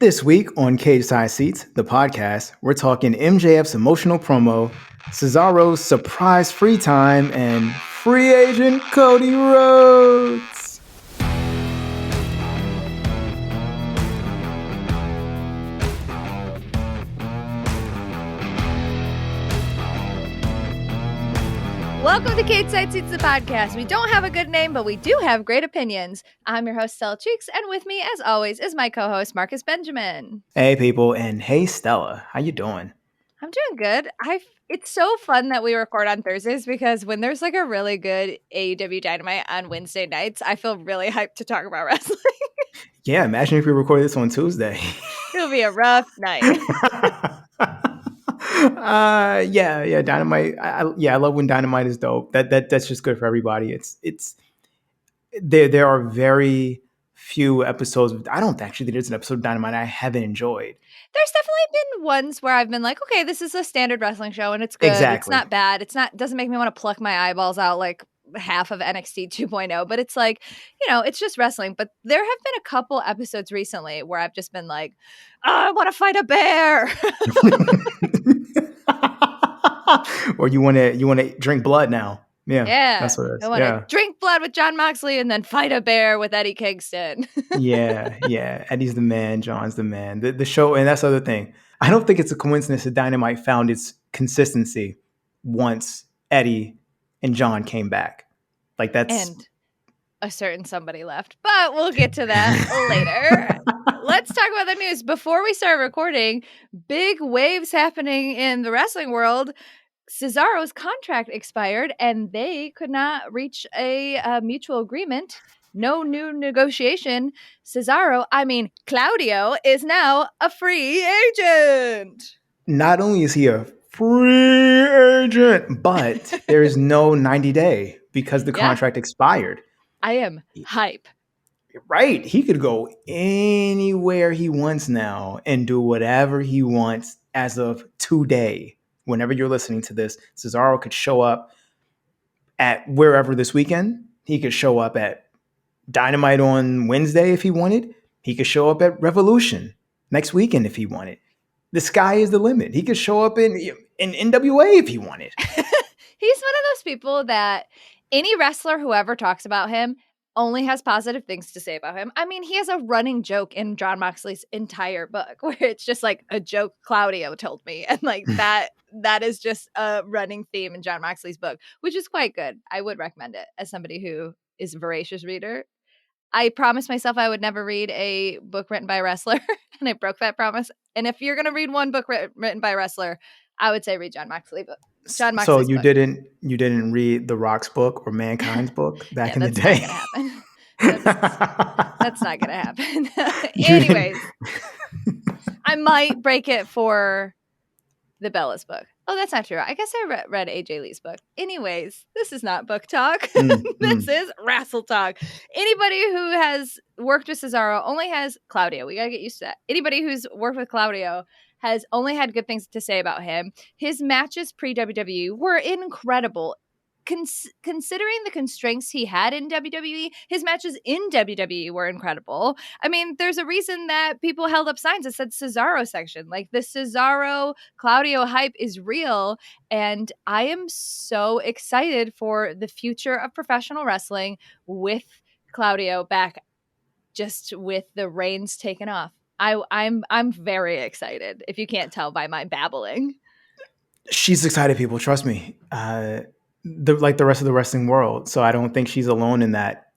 This week on CageSide Seats, the podcast, we're talking MJF's emotional promo, Cesaro's surprise free time, and free agent Cody Rhodes. Welcome to CageSide Seats, the podcast. We don't have a good name, but we do have great opinions. I'm your host, Stella Cheeks, and with me, as always, is my co-host, Marcus Benjamin. Hey, people, and hey, Stella. How you doing? I'm doing good. It's so fun that we record on Thursdays because when there's like a really good AEW Dynamite on Wednesday nights, I feel really hyped to talk about wrestling. Yeah, imagine if we recorded this on Tuesday. It'll be a rough night. Yeah, Dynamite. I love when Dynamite is dope. That's just good for everybody. It's there are very few episodes. I don't actually think there's an episode of Dynamite I haven't enjoyed. There's definitely been ones where I've been like, okay, this is a standard wrestling show and it's good. Exactly. It's not bad. Doesn't make me want to pluck my eyeballs out like half of NXT 2.0, but it's like, it's just wrestling. But there have been a couple episodes recently where I've just been like, I want to fight a bear. Or you want to drink blood now. Yeah, that's what it is. I want to drink blood with Jon Moxley and then fight a bear with Eddie Kingston. yeah. Eddie's the man. John's the man. The show, and that's the other thing. I don't think it's a coincidence that Dynamite found its consistency once Eddie and John came back. Like that's and a certain somebody left, but we'll get to that later. Let's talk about the news. Before we start recording, big waves happening in the wrestling world. Cesaro's contract expired and they could not reach a mutual agreement. No new negotiation. Claudio is now a free agent. Not only is he a free agent, but there is no 90-day because the contract expired. I am hype. Right. He could go anywhere he wants now and do whatever he wants as of today. Whenever you're listening to this, Cesaro could show up at wherever this weekend. He could show up at Dynamite on Wednesday if he wanted. He could show up at Revolution next weekend if he wanted. The sky is the limit. He could show up in NWA if he wanted. He's one of those people that any wrestler who ever talks about him only has positive things to say about him. I mean, he has a running joke in Jon Moxley's entire book where it's just like a joke Claudio told me. And like that is just a running theme in Jon Moxley's book, which is quite good. I would recommend it as somebody who is a voracious reader. I promised myself I would never read a book written by a wrestler, and I broke that promise. And if you're going to read one book written by a wrestler, I would say read Jon Moxley's book. So you didn't read The Rock's book or Mankind's book back in the day? That's not going to happen. Anyways, I might break it for the Bella's book. Oh, that's not true. I guess I read AJ Lee's book. Anyways, this is not book talk. This is wrestle talk. Anybody who has worked with Cesaro only has Claudio. We got to get used to that. Anybody who's worked with Claudio has only had good things to say about him. His matches pre-WWE were incredible. Considering the constraints he had in WWE, his matches in WWE were incredible. I mean, there's a reason that people held up signs that said Cesaro section. Like, the Cesaro Claudio hype is real, and I am so excited for the future of professional wrestling with Claudio back, just with the reins taken off. I'm very excited, if you can't tell by my babbling. She's excited, people. Trust me. Like the rest of the wrestling world. So I don't think she's alone in that.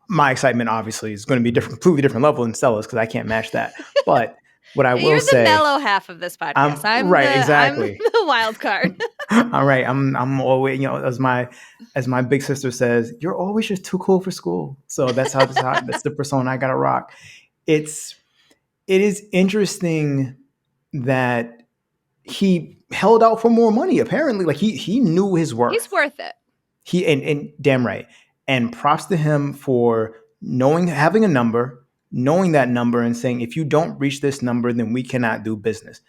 My excitement, obviously, is going to be completely different level than Stella's because I can't match that. But what I will say, you're the mellow half of this podcast. I'm the wild card. All right, I'm always, as my big sister says, you're always just too cool for school. So that's that's the persona I gotta rock. It is interesting that he held out for more money. Apparently, like he knew his worth. He's worth it. And damn right. And props to him for having a number, knowing that number, and saying, if you don't reach this number, then we cannot do business.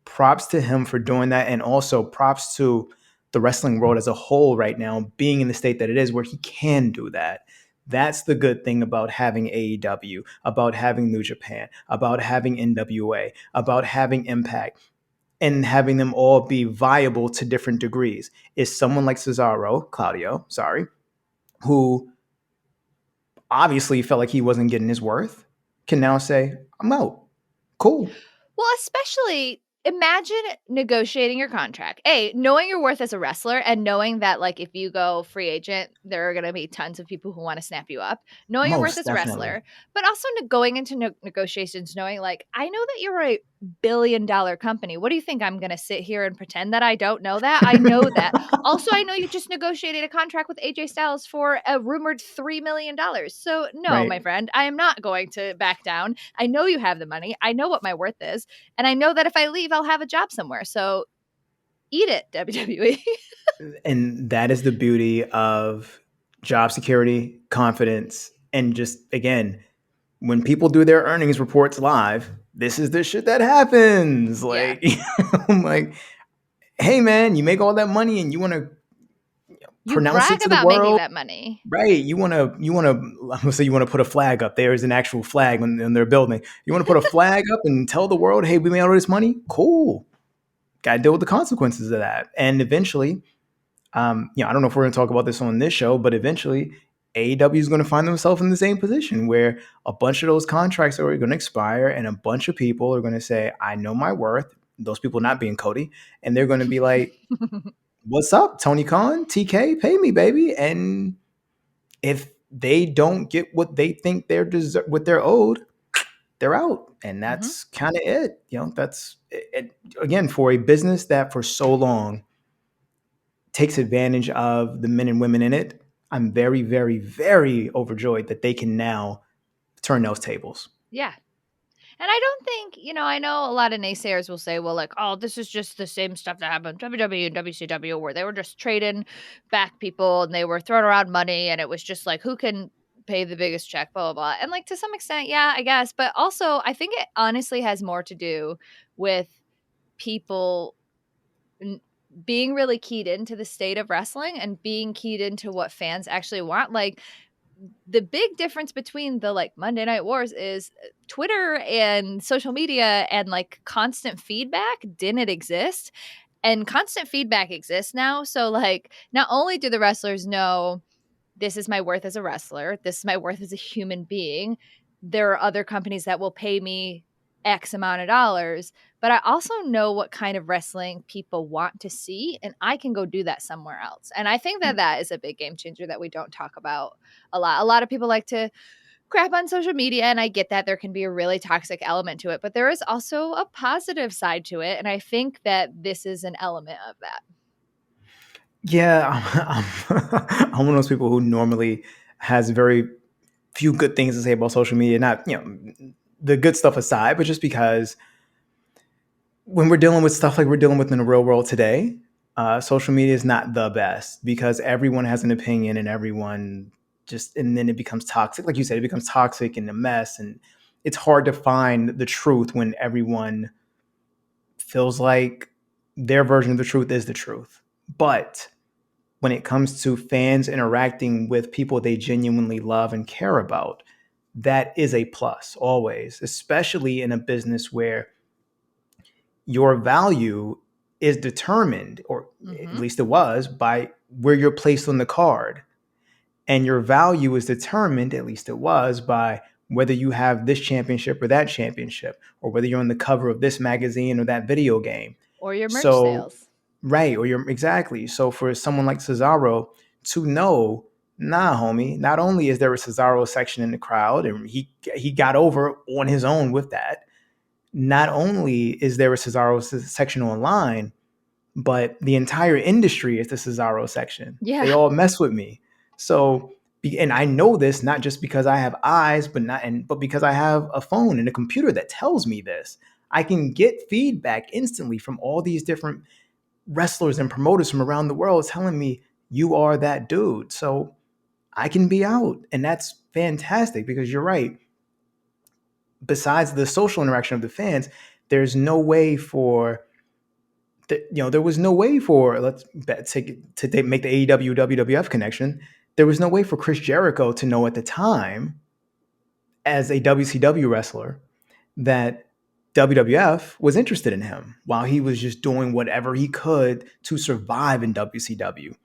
Props to him for doing that, and also props to the wrestling world as a whole right now, being in the state that it is, where he can do that. That's the good thing about having AEW, about having New Japan, about having NWA, about having Impact, and having them all be viable to different degrees. Is someone like Claudio, who obviously felt like he wasn't getting his worth, can now say, I'm out. Cool. Well, especially imagine negotiating your contract. Knowing your worth as a wrestler and knowing that, like, if you go free agent, there are going to be tons of people who want to snap you up. Knowing your worth Most as a definitely. wrestler, but also going into negotiations knowing, like, I know that you're a billion-dollar company. What do you think? I'm going to sit here and pretend that I don't know that? I know that. Also, I know you just negotiated a contract with AJ Styles for a rumored $3 million. So, no, Right. my friend, I am not going to back down. I know you have the money. I know what my worth is. And I know that if I leave, I'll have a job somewhere. So eat it, WWE. And that is the beauty of job security, confidence, and just, again, when people do their earnings reports live, this is the shit that happens. Like, I'm like, hey man, you make all that money and you want to You pronounce it brag to the about making world, that money. right? I'm gonna say you want to put a flag up. There is an actual flag in their building. You want to put a flag up and tell the world, hey, we made all this money. Cool. Got to deal with the consequences of that. And eventually, I don't know if we're going to talk about this on this show, but eventually AEW is going to find themselves in the same position where a bunch of those contracts are going to expire and a bunch of people are going to say, I know my worth. Those people not being Cody. And they're going to be like, what's up, Tony Khan, TK, pay me, baby. And if they don't get what they think what they're owed, they're out. And that's kind of it. That's it. Again, for a business that for so long takes advantage of the men and women in it, I'm very, very, very overjoyed that they can now turn those tables. Yeah. And I don't think, I know a lot of naysayers will say, well, like, oh, this is just the same stuff that happened in WWE and WCW where they were just trading back people and they were throwing around money and it was just like, who can pay the biggest check, blah, blah, blah. And like, to some extent, yeah, I guess. But also, I think it honestly has more to do with people being really keyed into the state of wrestling and being keyed into what fans actually want. Like, the big difference between the like Monday Night Wars is Twitter and social media and like constant feedback didn't exist, and constant feedback exists now. So like, not only do the wrestlers know this is my worth as a wrestler, this is my worth as a human being, there are other companies that will pay me X amount of dollars, but I also know what kind of wrestling people want to see, and I can go do that somewhere else. And I think that that is a big game changer that we don't talk about a lot. A lot of people like to crap on social media, and I get that there can be a really toxic element to it, but there is also a positive side to it, and I think that this is an element of that. Yeah, I'm one of those people who normally has very few good things to say about social media. Not, the good stuff aside, but just because when we're dealing with stuff like we're dealing with in the real world today, social media is not the best because everyone has an opinion and and then it becomes toxic. Like you said, it becomes toxic and a mess. And it's hard to find the truth when everyone feels like their version of the truth is the truth. But when it comes to fans interacting with people they genuinely love and care about, that is a plus always, especially in a business where your value is determined, or at least it was, by where you're placed on the card. And your value is determined, at least it was, by whether you have this championship or that championship, or whether you're on the cover of this magazine or that video game. Or your merch So, sales. right, exactly. So for someone like Cesaro to know, nah, homie, not only is there a Cesaro section in the crowd, and he got over on his own with that, not only is there a Cesaro section online, but the entire industry is the Cesaro section. Yeah. They all mess with me. So, and I know this not just because I have eyes, but because I have a phone and a computer that tells me this. I can get feedback instantly from all these different wrestlers and promoters from around the world telling me you are that dude. So I can be out, and that's fantastic because you're right. Besides the social interaction of the fans, there's no way for there was no way for let's take to make the AEW WWF connection. there was no way for Chris Jericho to know at the time, as a WCW wrestler, that WWF was interested in him while he was just doing whatever he could to survive in WCW.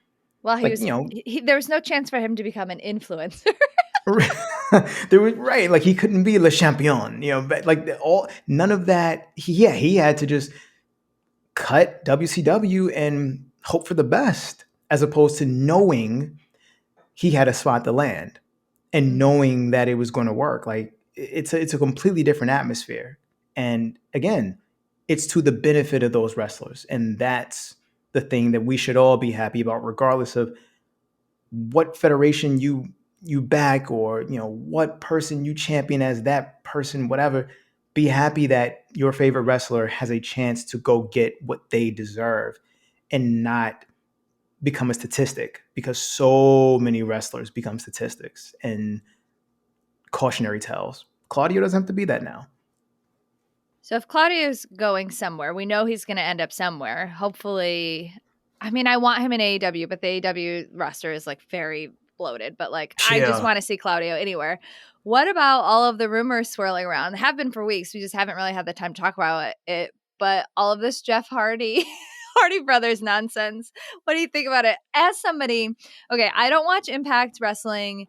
Well, Like, you know, there was no chance for him to become an influencer. there was right, like he couldn't be Le Champion, you know, but like none of that. He had to just cut WCW and hope for the best, as opposed to knowing he had a spot to land and knowing that it was going to work. Like it's a completely different atmosphere. And again, it's to the benefit of those wrestlers. And that's the thing that we should all be happy about, regardless of what federation you back, or, you know, what person you champion as that person, whatever. Be happy that your favorite wrestler has a chance to go get what they deserve and not become a statistic, because so many wrestlers become statistics and cautionary tales. Claudio doesn't have to be that now. So if Claudio's going somewhere, we know he's going to end up somewhere. Hopefully, I mean, I want him in AEW, but the AEW roster is like very bloated. But like, I just want to see Claudio anywhere. What about all of the rumors swirling around? Have been for weeks. We just haven't really had the time to talk about it. But all of this Jeff Hardy, Hardy Brothers nonsense. What do you think about it? As somebody, okay, I don't watch Impact Wrestling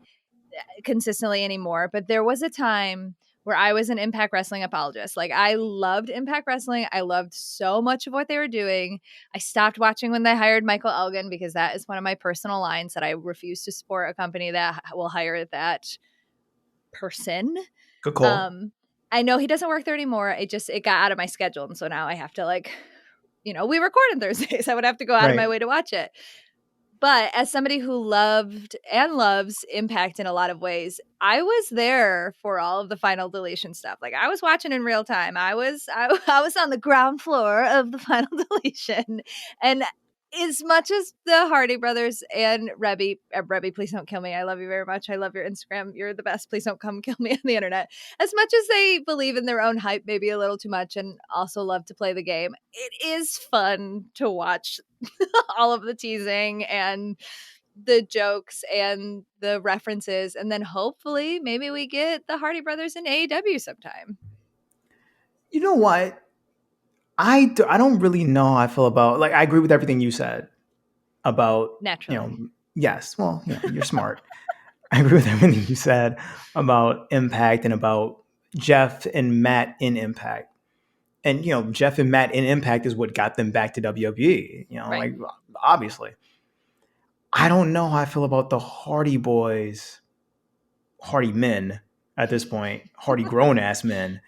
consistently anymore, but there was a time where I was an Impact Wrestling apologist. Like, I loved Impact Wrestling. I loved so much of what they were doing. I stopped watching when they hired Michael Elgin, because that is one of my personal lines, that I refuse to support a company that will hire that person. Good call. I know he doesn't work there anymore. It got out of my schedule. And so now I have to, like, you know, we record on Thursdays. I would have to go out of my way to watch it. But as somebody who loved and loves Impact in a lot of ways, I was there for all of the Final Deletion stuff. Like, I was watching in real time. I was on the ground floor of the Final Deletion. And as much as the Hardy Brothers and Rebby, please don't kill me. I love you very much. I love your Instagram. You're the best. Please don't come kill me on the internet. As much as they believe in their own hype, maybe a little too much, and also love to play the game, it is fun to watch all of the teasing and the jokes and the references. And then hopefully maybe we get the Hardy Brothers in AEW sometime. You know what? I don't really know how I feel about, like, I agree with everything you said about, naturally, you know, yes, well, you know, you're smart. I agree with everything you said about Impact and about Jeff and Matt in Impact. And, you know, Jeff and Matt in Impact is what got them back to WWE, you know, like, obviously. I don't know how I feel about the Hardy Boys, Hardy men at this point, Hardy grown-ass men,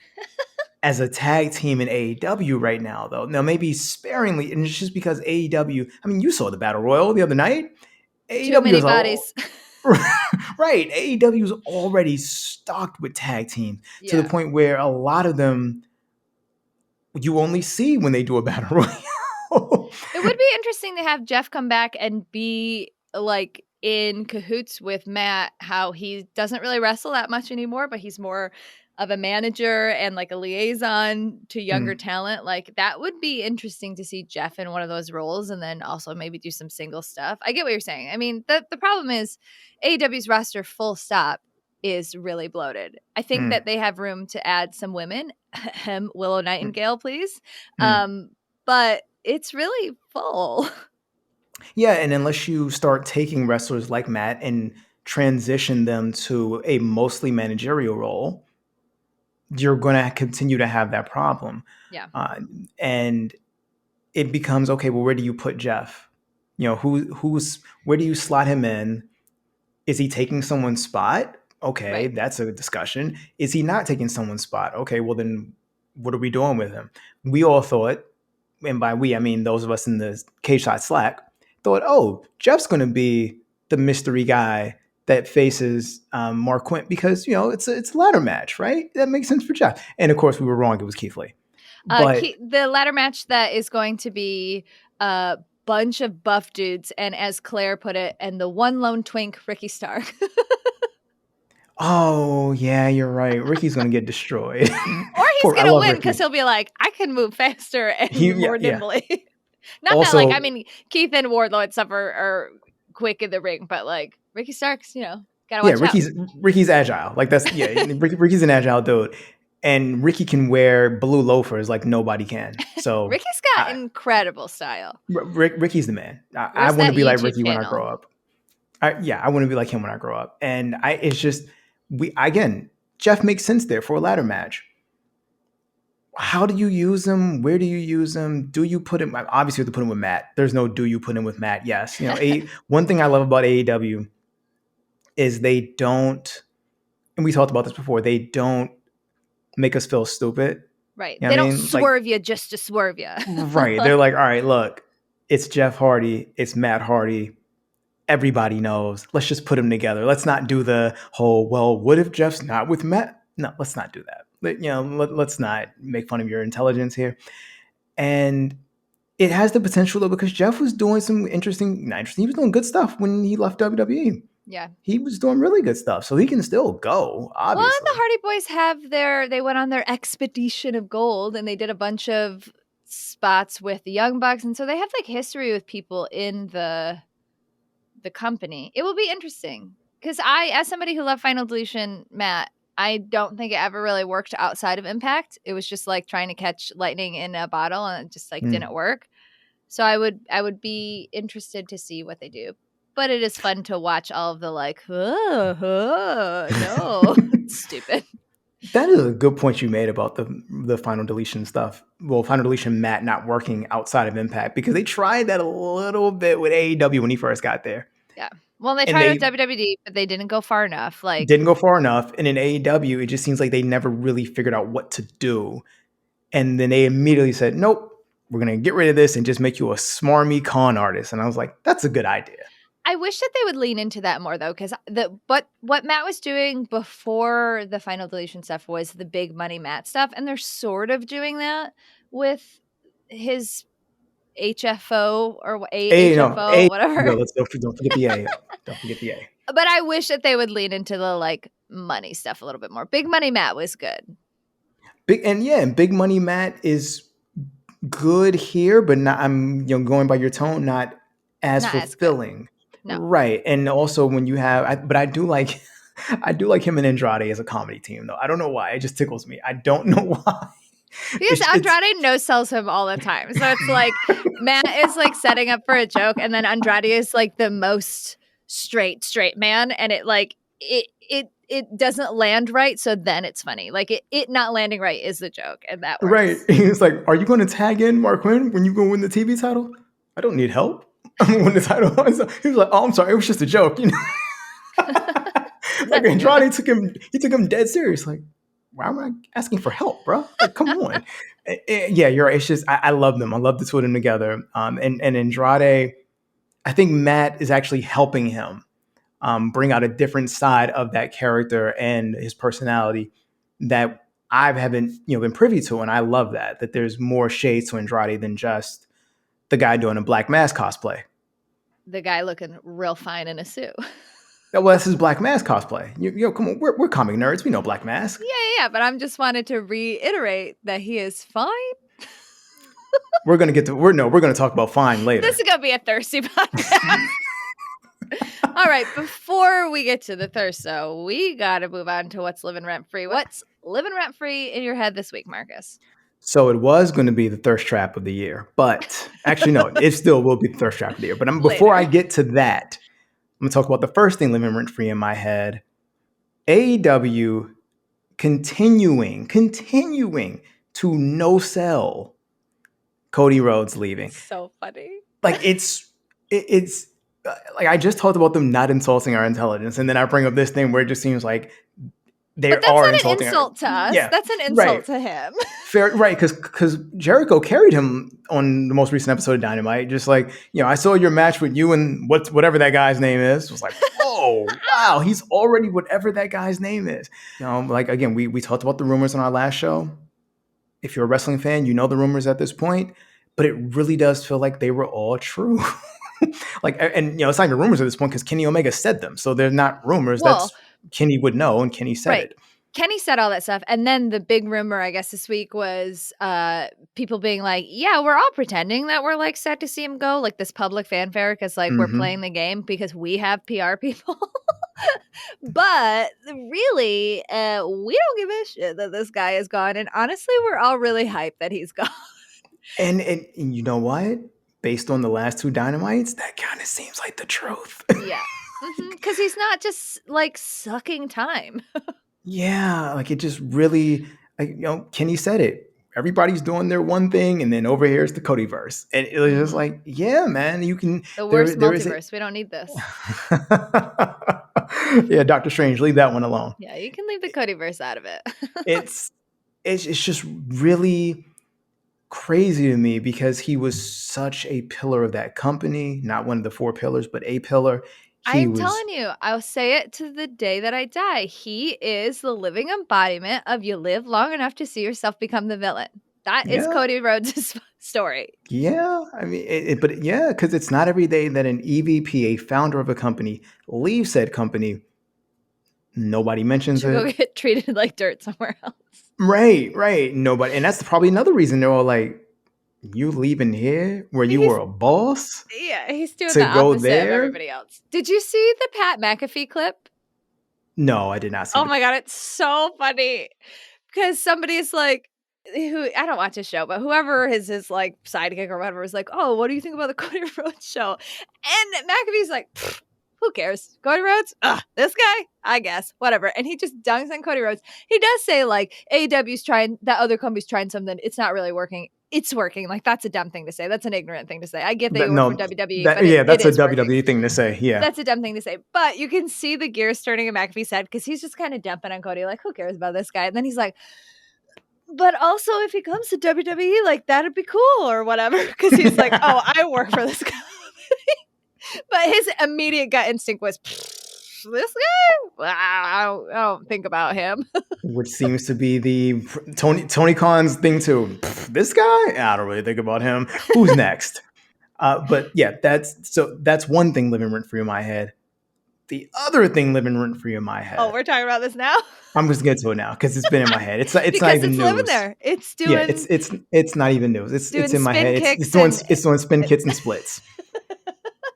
as a tag team in AEW right now, though. Now, maybe sparingly, and it's just because AEW, I mean, you saw the Battle Royal the other night. Too many bodies. Right. AEW is already stocked with tag teams to the point where a lot of them you only see when they do a Battle Royal. It would be interesting to have Jeff come back and be like in cahoots with Matt, how he doesn't really wrestle that much anymore, but he's more of a manager and like a liaison to younger talent. Like, that would be interesting to see Jeff in one of those roles, and then also maybe do some single stuff. I get what you're saying. I mean, the problem is AEW's roster full stop is really bloated. I think that they have room to add some women. Willow Nightingale, please. But it's really full. Yeah, and unless you start taking wrestlers like Matt and transition them to a mostly managerial role, you're going to continue to have that problem. Yeah. And it becomes, okay, well, where do you put Jeff? You know, where do you slot him in? Is he taking someone's spot? Okay, that's a discussion. Is he not taking someone's spot? Okay, well, then what are we doing with him? We all thought, and by we, I mean those of us in the CageSide Slack, thought, oh, Jeff's going to be the mystery guy that faces Mark Quint, because, you know, it's a ladder match, right? That makes sense for Jeff. And of course, we were wrong. It was Keith Lee. But the ladder match that is going to be a bunch of buff dudes, and as Claire put it, and the one lone twink, Ricky Stark. Oh, yeah, you're right. Ricky's going to get destroyed. Or he's going to win because he'll be like, I can move faster and more nimbly. Yeah. Not also, that, like, I mean, Keith and Wardlow and stuff are quick in the ring, but like, Ricky Starks, gotta watch out. Ricky's agile. Like Ricky's an agile dude. And Ricky can wear blue loafers like nobody can. So Ricky's got incredible style. Ricky's the man. I want to be like Ricky when I grow up. I want to be like him when I grow up. And it's just Jeff makes sense there for a ladder match. How do you use him? Where do you use him? Do you put him? Obviously, you have to put him with Matt. There's no do you put him with Matt? Yes. One thing I love about AEW is they don't, and we talked about this before, they don't make us feel stupid. Right. They don't swerve you just to swerve you. Right. They're like, all right, look, it's Jeff Hardy. It's Matt Hardy. Everybody knows. Let's just put them together. Let's not do the whole, well, what if Jeff's not with Matt? No, let's not do that. Let's not make fun of your intelligence here. And it has the potential, though, because Jeff was doing some he was doing good stuff when he left WWE. Yeah. He was doing really good stuff. So he can still go, obviously. Well, the Hardy Boys they went on their expedition of gold and they did a bunch of spots with the Young Bucks. And so they have like history with people in the company. It will be interesting because as somebody who loved Final Deletion, Matt, I don't think it ever really worked outside of Impact. It was just like trying to catch lightning in a bottle and it just didn't work. So I would be interested to see what they do. But it is fun to watch all of the no, stupid. That is a good point you made about the Final Deletion stuff. Well, Final Deletion Matt not working outside of Impact because they tried that a little bit with AEW when he first got there. Yeah. Well, they tried with WWE, but they didn't go far enough. Didn't go far enough. And in AEW, it just seems like they never really figured out what to do. And then they immediately said, nope, we're going to get rid of this and just make you a smarmy con artist. And I was like, that's a good idea. I wish that they would lean into that more, though, because what Matt was doing before the Final Deletion stuff was the big money Matt stuff. And they're sort of doing that with his HFO or HFO, whatever. No, don't forget the A. Don't forget the A. But I wish that they would lean into the money stuff a little bit more. Big Money Matt was good. Big Money Matt is good here, but not. I'm going by your tone, not as fulfilling. No. Right, and also when you have, but I do like him and Andrade as a comedy team, though. I don't know why. It just tickles me. I don't know why. Because Andrade no-sells him all the time. So it's like Matt is setting up for a joke, and then Andrade is the most straight man, and it doesn't land right, so then it's funny. It not landing right is the joke, and that works. Right. He's like, are you going to tag in Mark Quinn when you go win the TV title? I don't need help. I'm going to win the title. He was like, oh, I'm sorry, it was just a joke. Andrade took him dead serious. Like, why am I asking for help, bro? Come on. Yeah, you're right. It's just, I love them. I love the two of them together. And Andrade, I think Matt is actually helping him bring out a different side of that character and his personality that I haven't been privy to. And I love that there's more shades to Andrade than just the guy doing a Black Mask cosplay. The guy looking real fine in a suit. Well, that's his Black Mask cosplay. Come on, we're comic nerds. We know Black Mask. Yeah. But I'm just wanted to reiterate that he is fine. We're gonna talk about fine later. This is gonna be a thirsty podcast. All right, before we get to the thirst, though, we gotta move on to what's living rent free. What's living rent free in your head this week, Marcus? So it was going to be the thirst trap of the year, but actually, no, it still will be the thirst trap of the year. But before I get to that, I'm going to talk about the first thing living rent free in my head. AEW continuing to no sell Cody Rhodes leaving. So funny. It's I just talked about them not insulting our intelligence, and then I bring up this thing where it just seems like they are insulting. That's not an insult to us. Yeah, that's an insult to him. Fair, right? Because Jericho carried him on the most recent episode of Dynamite. Just I saw your match with you and whatever that guy's name is. It was like, oh wow, he's already whatever that guy's name is. Again, we talked about the rumors on our last show. If you're a wrestling fan, you know the rumors at this point, but it really does feel like they were all true. It's not even rumors at this point because Kenny Omega said them, so they're not rumors. That's Kenny would know, and Kenny said it. Kenny said all that stuff. And then the big rumor, I guess, this week was people being like, yeah, we're all pretending that we're like sad to see him go, like this public fanfare, because like we're playing the game because we have PR people. But really, we don't give a shit that this guy is gone. And honestly, we're all really hyped that he's gone. And you know what? Based on the last 2 Dynamites, that kind of seems like the truth. Yeah. Because he's not just like sucking time. Yeah, like it just really, like, Kenny said it. Everybody's doing their one thing, and then over here is the Codyverse, and it was just like, yeah, man, you can. The worst multiverse. We don't need this. Yeah, Doctor Strange, leave that one alone. Yeah, you can leave the Codyverse out of it. it's just really crazy to me because he was such a pillar of that company, not one of the 4 pillars, but a pillar. I'm telling you, I'll say it to the day that I die. He is the living embodiment of you live long enough to see yourself become the villain. That is Cody Rhodes' story. Yeah, I mean, but yeah, because it's not every day that an EVP, a founder of a company, leaves said company. Nobody mentions it. Go get treated like dirt somewhere else. Right. Nobody, and that's probably another reason they're all like, "You leaving here where you were a boss?" Yeah, he's doing the opposite of everybody else. Did you see the Pat McAfee clip? No, I did not see. Oh my god, it's so funny because somebody's like, who I don't watch his show, but whoever is his like sidekick or whatever is like, oh, what do you think about the Cody Rhodes show? And McAfee's like, who cares? Cody Rhodes? This guy? I guess. Whatever. And he just dunks on Cody Rhodes. He does say like AEW's trying, that other company's trying something. It's not really working. It's working. Like that's a dumb thing to say. That's an ignorant thing to say. I get that you work for WWE. That's a WWE thing to say. Yeah. That's a dumb thing to say. But you can see the gears turning in McAfee's head because he's just kind of dumping on Cody. Like, who cares about this guy? And then he's like, but also if he comes to WWE, like that'd be cool or whatever. Because he's like, oh, I work for this company. But his immediate gut instinct was, this guy? I don't think about him. Which seems to be the Tony Khan's thing too. This guy? I don't really think about him. Who's next? But yeah, that's one thing living rent free in my head. The other thing living rent free in my head. Oh, we're talking about this now? I'm just getting to it now because it's been in my head. It's not even news. Living there. It's doing. Yeah, it's not even news. It's in my head. It's doing spin kicks and splits.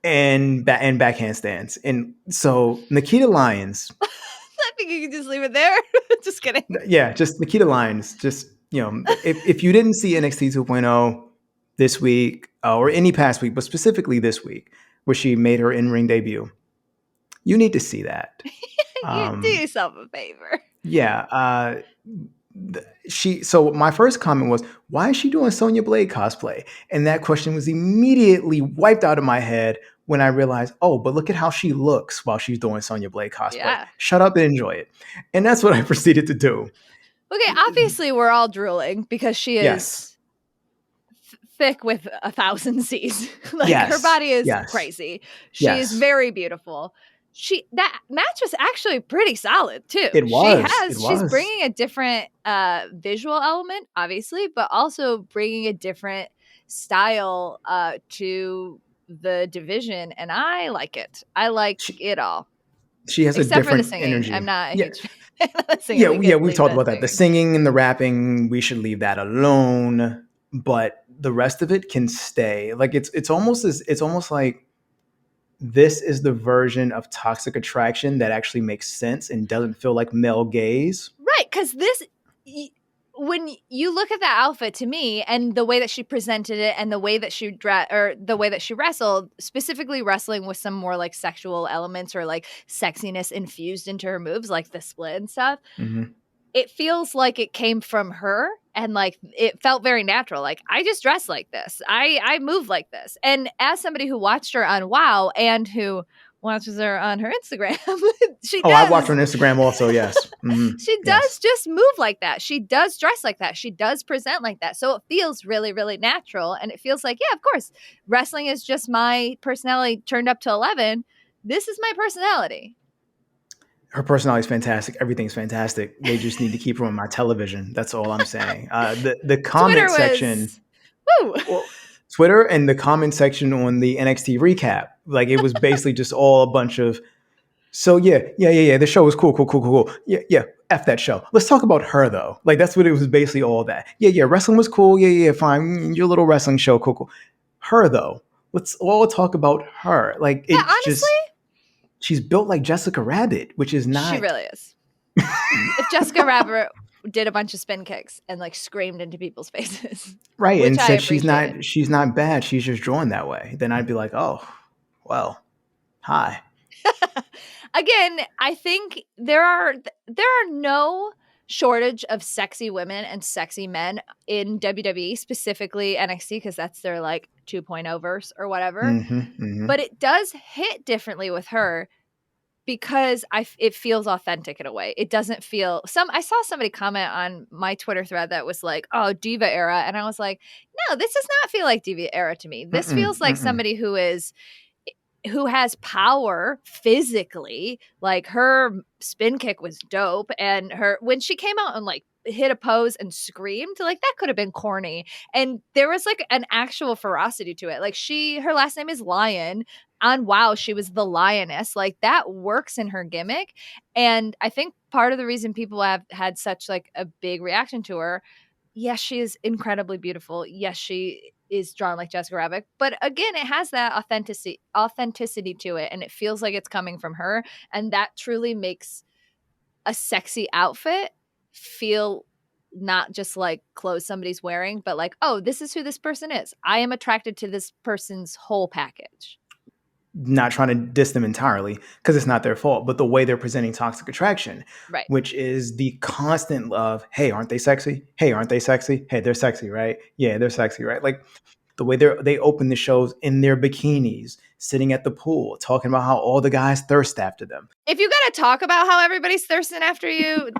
And backhand stands. And so Nikita Lyons. I think you can just leave it there. Just kidding. Yeah, just Nikita Lyons. Just, if you didn't see NXT 2.0 this week or any past week, but specifically this week, where she made her in-ring debut, you need to see that. You do yourself a favor. Yeah. So my first comment was, why is she doing Sonya Blade cosplay? And that question was immediately wiped out of my head when I realized, oh, but look at how she looks while she's doing Sonya Blade cosplay. Yeah. Shut up and enjoy it. And that's what I proceeded to do. Okay, obviously we're all drooling because she is thick with 1,000 C's. Her body is crazy. She is very beautiful. That match was actually pretty solid too. It was. She's bringing a different visual element, obviously, but also bringing a different style to the division, and I like it. I like it all. She has except a different for the singing. energy. I'm not a huge fan of the singing. We've talked about that. The singing and the rapping, we should leave that alone. But the rest of it can stay. Like it's almost like this is the version of Toxic Attraction that actually makes sense and doesn't feel like male gaze. Right, because when you look at that outfit to me and the way that she presented it and the way that she the way that she wrestled, specifically wrestling with some more like sexual elements or like sexiness infused into her moves, like the split and stuff, it feels like it came from her. And like it felt very natural. Like I just dress like this. I move like this. And as somebody who watched her on WoW and who watches her on her Instagram, I watch her on Instagram also. Yes, she does just move like that. She does dress like that. She does present like that. So it feels really, really natural. And it feels like, yeah, of course, wrestling is just my personality turned up to 11. This is my personality. Her personality is fantastic. Everything's fantastic. They just need to keep her on my television. That's all I'm saying. The comment section, Twitter and the comment section on the NXT recap, like it was basically just all a bunch of So yeah. The show was cool. Yeah. F that show. Let's talk about her though. Like that's what it was basically all that. Yeah. Wrestling was cool. Yeah. Fine. Your little wrestling show, cool. Her though. Let's all talk about her. Like Yeah, it's honestly, just she's built like Jessica Rabbit, which is she not really is. If Jessica Rabbit did a bunch of spin kicks and like screamed into people's faces, right. which And I said appreciated. she's not bad. She's just drawn that way. Then I'd be like, oh, well, hi. Again, I think there are no shortage of sexy women and sexy men in WWE, specifically NXT, because that's their like 2.0 verse or whatever. But it does hit differently with her because it feels authentic in a way. It doesn't feel I saw somebody comment on my Twitter thread that was like, "Oh, diva era," and I was like, "No, this does not feel like diva era to me. This feels like somebody who has power physically. Like her spin kick was dope, and when she came out and like hit a pose and screamed, like that could have been corny, and there was like an actual ferocity to it. Like her last name is Lion. On WoW, she was the lioness. Like that works in her gimmick, and I think part of the reason people have had such like a big reaction to her, yes, she is incredibly beautiful. Yes, she is drawn like Jessica Rabbit. But again, it has that authenticity to it, and it feels like it's coming from her. And that truly makes a sexy outfit feel not just like clothes somebody's wearing, but like, oh, this is who this person is. I am attracted to this person's whole package. Not trying to diss them entirely because it's not their fault, but the way they're presenting toxic attraction, right? Which is the constant love. Hey, aren't they sexy? Hey, aren't they sexy? Hey, they're sexy, right? Yeah, they're sexy, right? Like the way they open the shows in their bikinis, sitting at the pool, talking about how all the guys thirst after them. If you got to talk about how everybody's thirsting after you,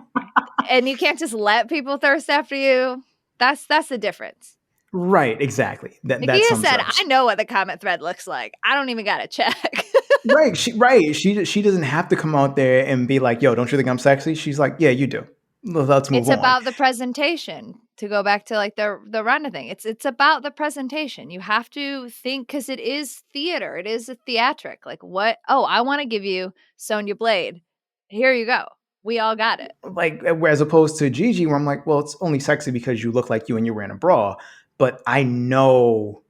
and you can't just let people thirst after you, that's the difference. Right, exactly. That Nakia sums said, up. "I know what the comment thread looks like. I don't even gotta check." Right, she doesn't have to come out there and be like, "Yo, don't you think I'm sexy?" She's like, "Yeah, you do. Let's move It's on." about the presentation. To go back to like the Ronda thing, it's about the presentation. You have to think because it is theater. It is a theatric. Like what? Oh, I want to give you Sonya Blade. Here you go. We all got it. Like as opposed to Gigi, where I'm like, well, it's only sexy because you look like you and you're wearing a bra, but I know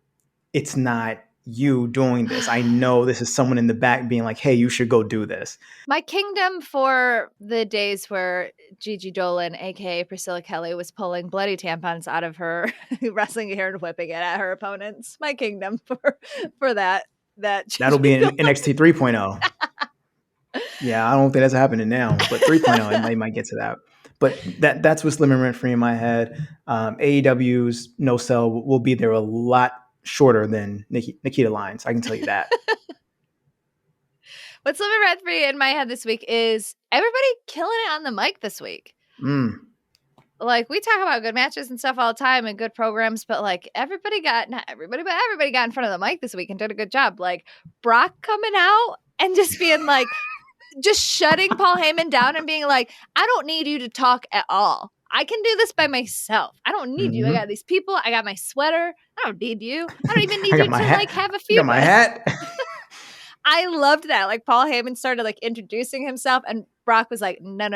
it's not you doing this. I know this is someone in the back being like, hey, you should go do this. My kingdom for the days where Gigi Dolan, aka Priscilla Kelly, was pulling bloody tampons out of her wrestling gear and whipping it at her opponents. My kingdom for that. That'll be in NXT 3.0. Yeah, I don't think that's happening now, but 3.0, it might get to that. But that's what's living rent free in my head. AEW's no sell will be there a lot shorter than Nikita Lyons. I can tell you that. What's living rent free in my head this week is everybody killing it on the mic this week. Like we talk about good matches and stuff all the time and good programs, but like everybody got in front of the mic this week and did a good job. Like Brock coming out and just being like, just shutting Paul Heyman down and being like, I don't need you to talk at all. I can do this by myself. I don't need you. I got these people. I got my sweater. I don't need you. I don't even need you to like have a few. I got my hat. I loved that. Like Paul Heyman started like introducing himself and Brock was like, no.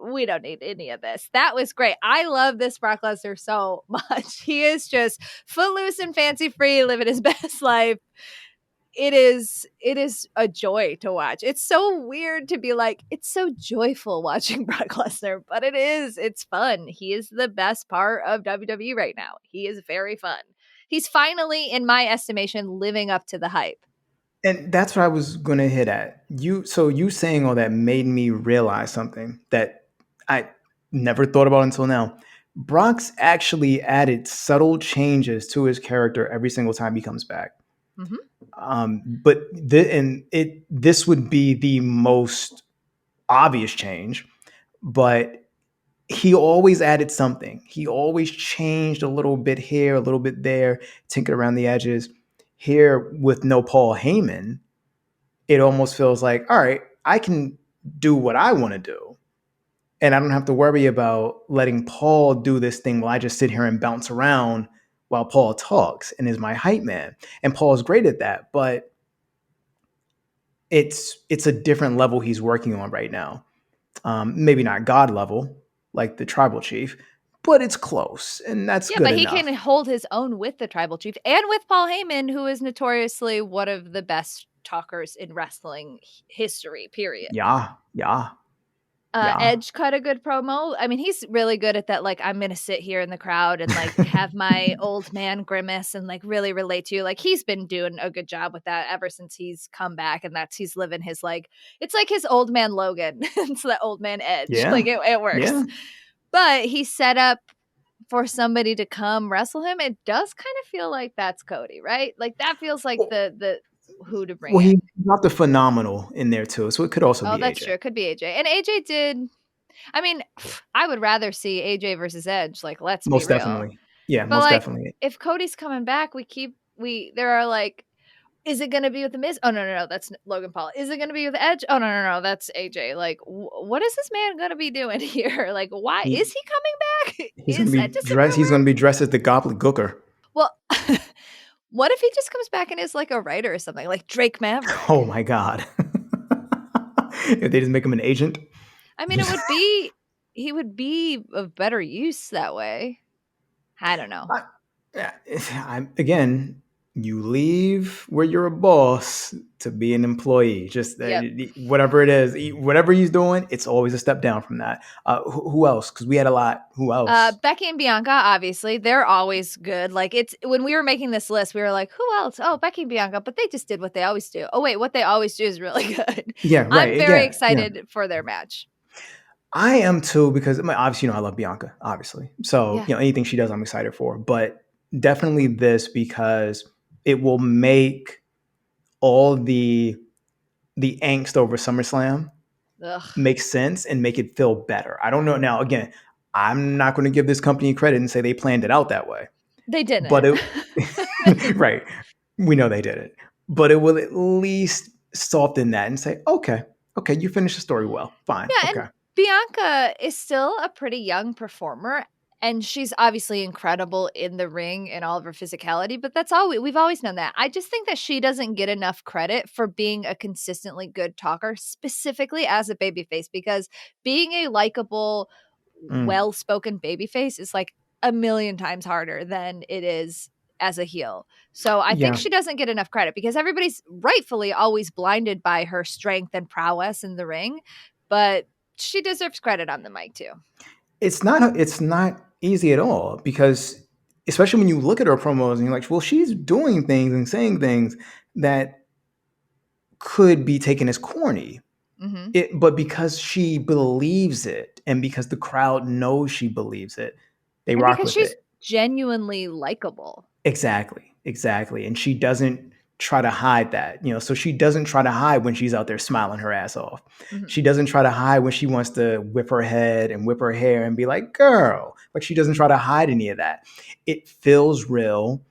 We don't need any of this. That was great. I love this Brock Lesnar so much. He is just footloose and fancy free, living his best life. It is a joy to watch. It's so weird to be like, it's so joyful watching Brock Lesnar, but it's fun. He is the best part of WWE right now. He is very fun. He's finally, in my estimation, living up to the hype. And that's what I was going to hit at. You saying all that made me realize something that I never thought about until now. Brock's actually added subtle changes to his character every single time he comes back. But this would be the most obvious change, but he always added something. He always changed a little bit here, a little bit there, tinkered around the edges. Here with no Paul Heyman, it almost feels like, all right, I can do what I want to do. And I don't have to worry about letting Paul do this thing while I just sit here and bounce around while Paul talks and is my hype man. And Paul's great at that. But it's a different level he's working on right now. Maybe not God level like the tribal chief, but it's close, and that's Yeah, good but he enough. can hold his own with the tribal chief and with Paul Heyman, who is notoriously one of the best talkers in wrestling history, period. Yeah, yeah, yeah. Edge cut a good promo. I mean, he's really good at that. Like, I'm going to sit here in the crowd and like have my old man grimace and like really relate to you. Like, he's been doing a good job with that ever since he's come back. And he's living his like, it's like his old man Logan. It's the old man Edge. Yeah, Like, it works. yeah. But he set up for somebody to come wrestle him. It does kind of feel like that's Cody, right? Like, that feels like Well, the who to bring well, he in. got the phenomenal in there too, so it could also Oh, be that's AJ. true. It could be AJ. And AJ did. I mean, I would rather see AJ versus Edge. Like, let's be Most real. definitely. Yeah, But most like, definitely. if Cody's coming back, there are like, is it going to be with the Miz? Oh no, that's Logan Paul. Is it going to be with Edge? Oh no, that's AJ. Like, what is this man going to be doing here? Like, why is He he coming back? he's gonna Is be that just a dressed. He's rumor? gonna be dressed as the Goblet Gooker. Well, what if he just comes back and is like a writer or something, like Drake Maverick? Oh my god! If they just make him an agent. I mean, he would be of better use that way. I don't know. Again, you leave where you're a boss to be an employee. Just Yep. whatever it is, whatever he's doing, it's always a step down from that. Who else? Because we had a lot. Who else? Becky and Bianca, obviously, they're always good. Like, it's when we were making this list, we were like, who else? Oh, Becky and Bianca, but they just did what they always do. Oh, wait, what they always do is really good. Yeah, right. I'm very Yeah, excited for their match. I am too, because obviously, I love Bianca, obviously. So, Yeah. anything she does, I'm excited for. But definitely this, because it will make all the angst over SummerSlam Ugh. make sense and make it feel better. I don't know. Now, again, I'm not going to give this company credit and say they planned it out that way. They didn't. But it, right. We know they did it. But it will at least soften that and say, okay, you finished the story well. Fine. Yeah, Okay. and Bianca is still a pretty young performer, and she's obviously incredible in the ring and all of her physicality, but that's all we've always known that. I just think that she doesn't get enough credit for being a consistently good talker, specifically as a babyface, because being a likable, well-spoken babyface is like a million times harder than it is as a heel. So I think she doesn't get enough credit because everybody's rightfully always blinded by her strength and prowess in the ring, but she deserves credit on the mic too. It's not easy at all, because especially when you look at her promos and you're like, well, she's doing things and saying things that could be taken as corny. Mm-hmm. But because she believes it, and because the crowd knows she believes it, they and rock because with she's it. Genuinely likable. Exactly. And she doesn't try to hide that, so she doesn't try to hide when she's out there smiling her ass off. Mm-hmm. She doesn't try to hide when she wants to whip her head and whip her hair and be like, girl. Like, she doesn't try to hide any of that. It feels real,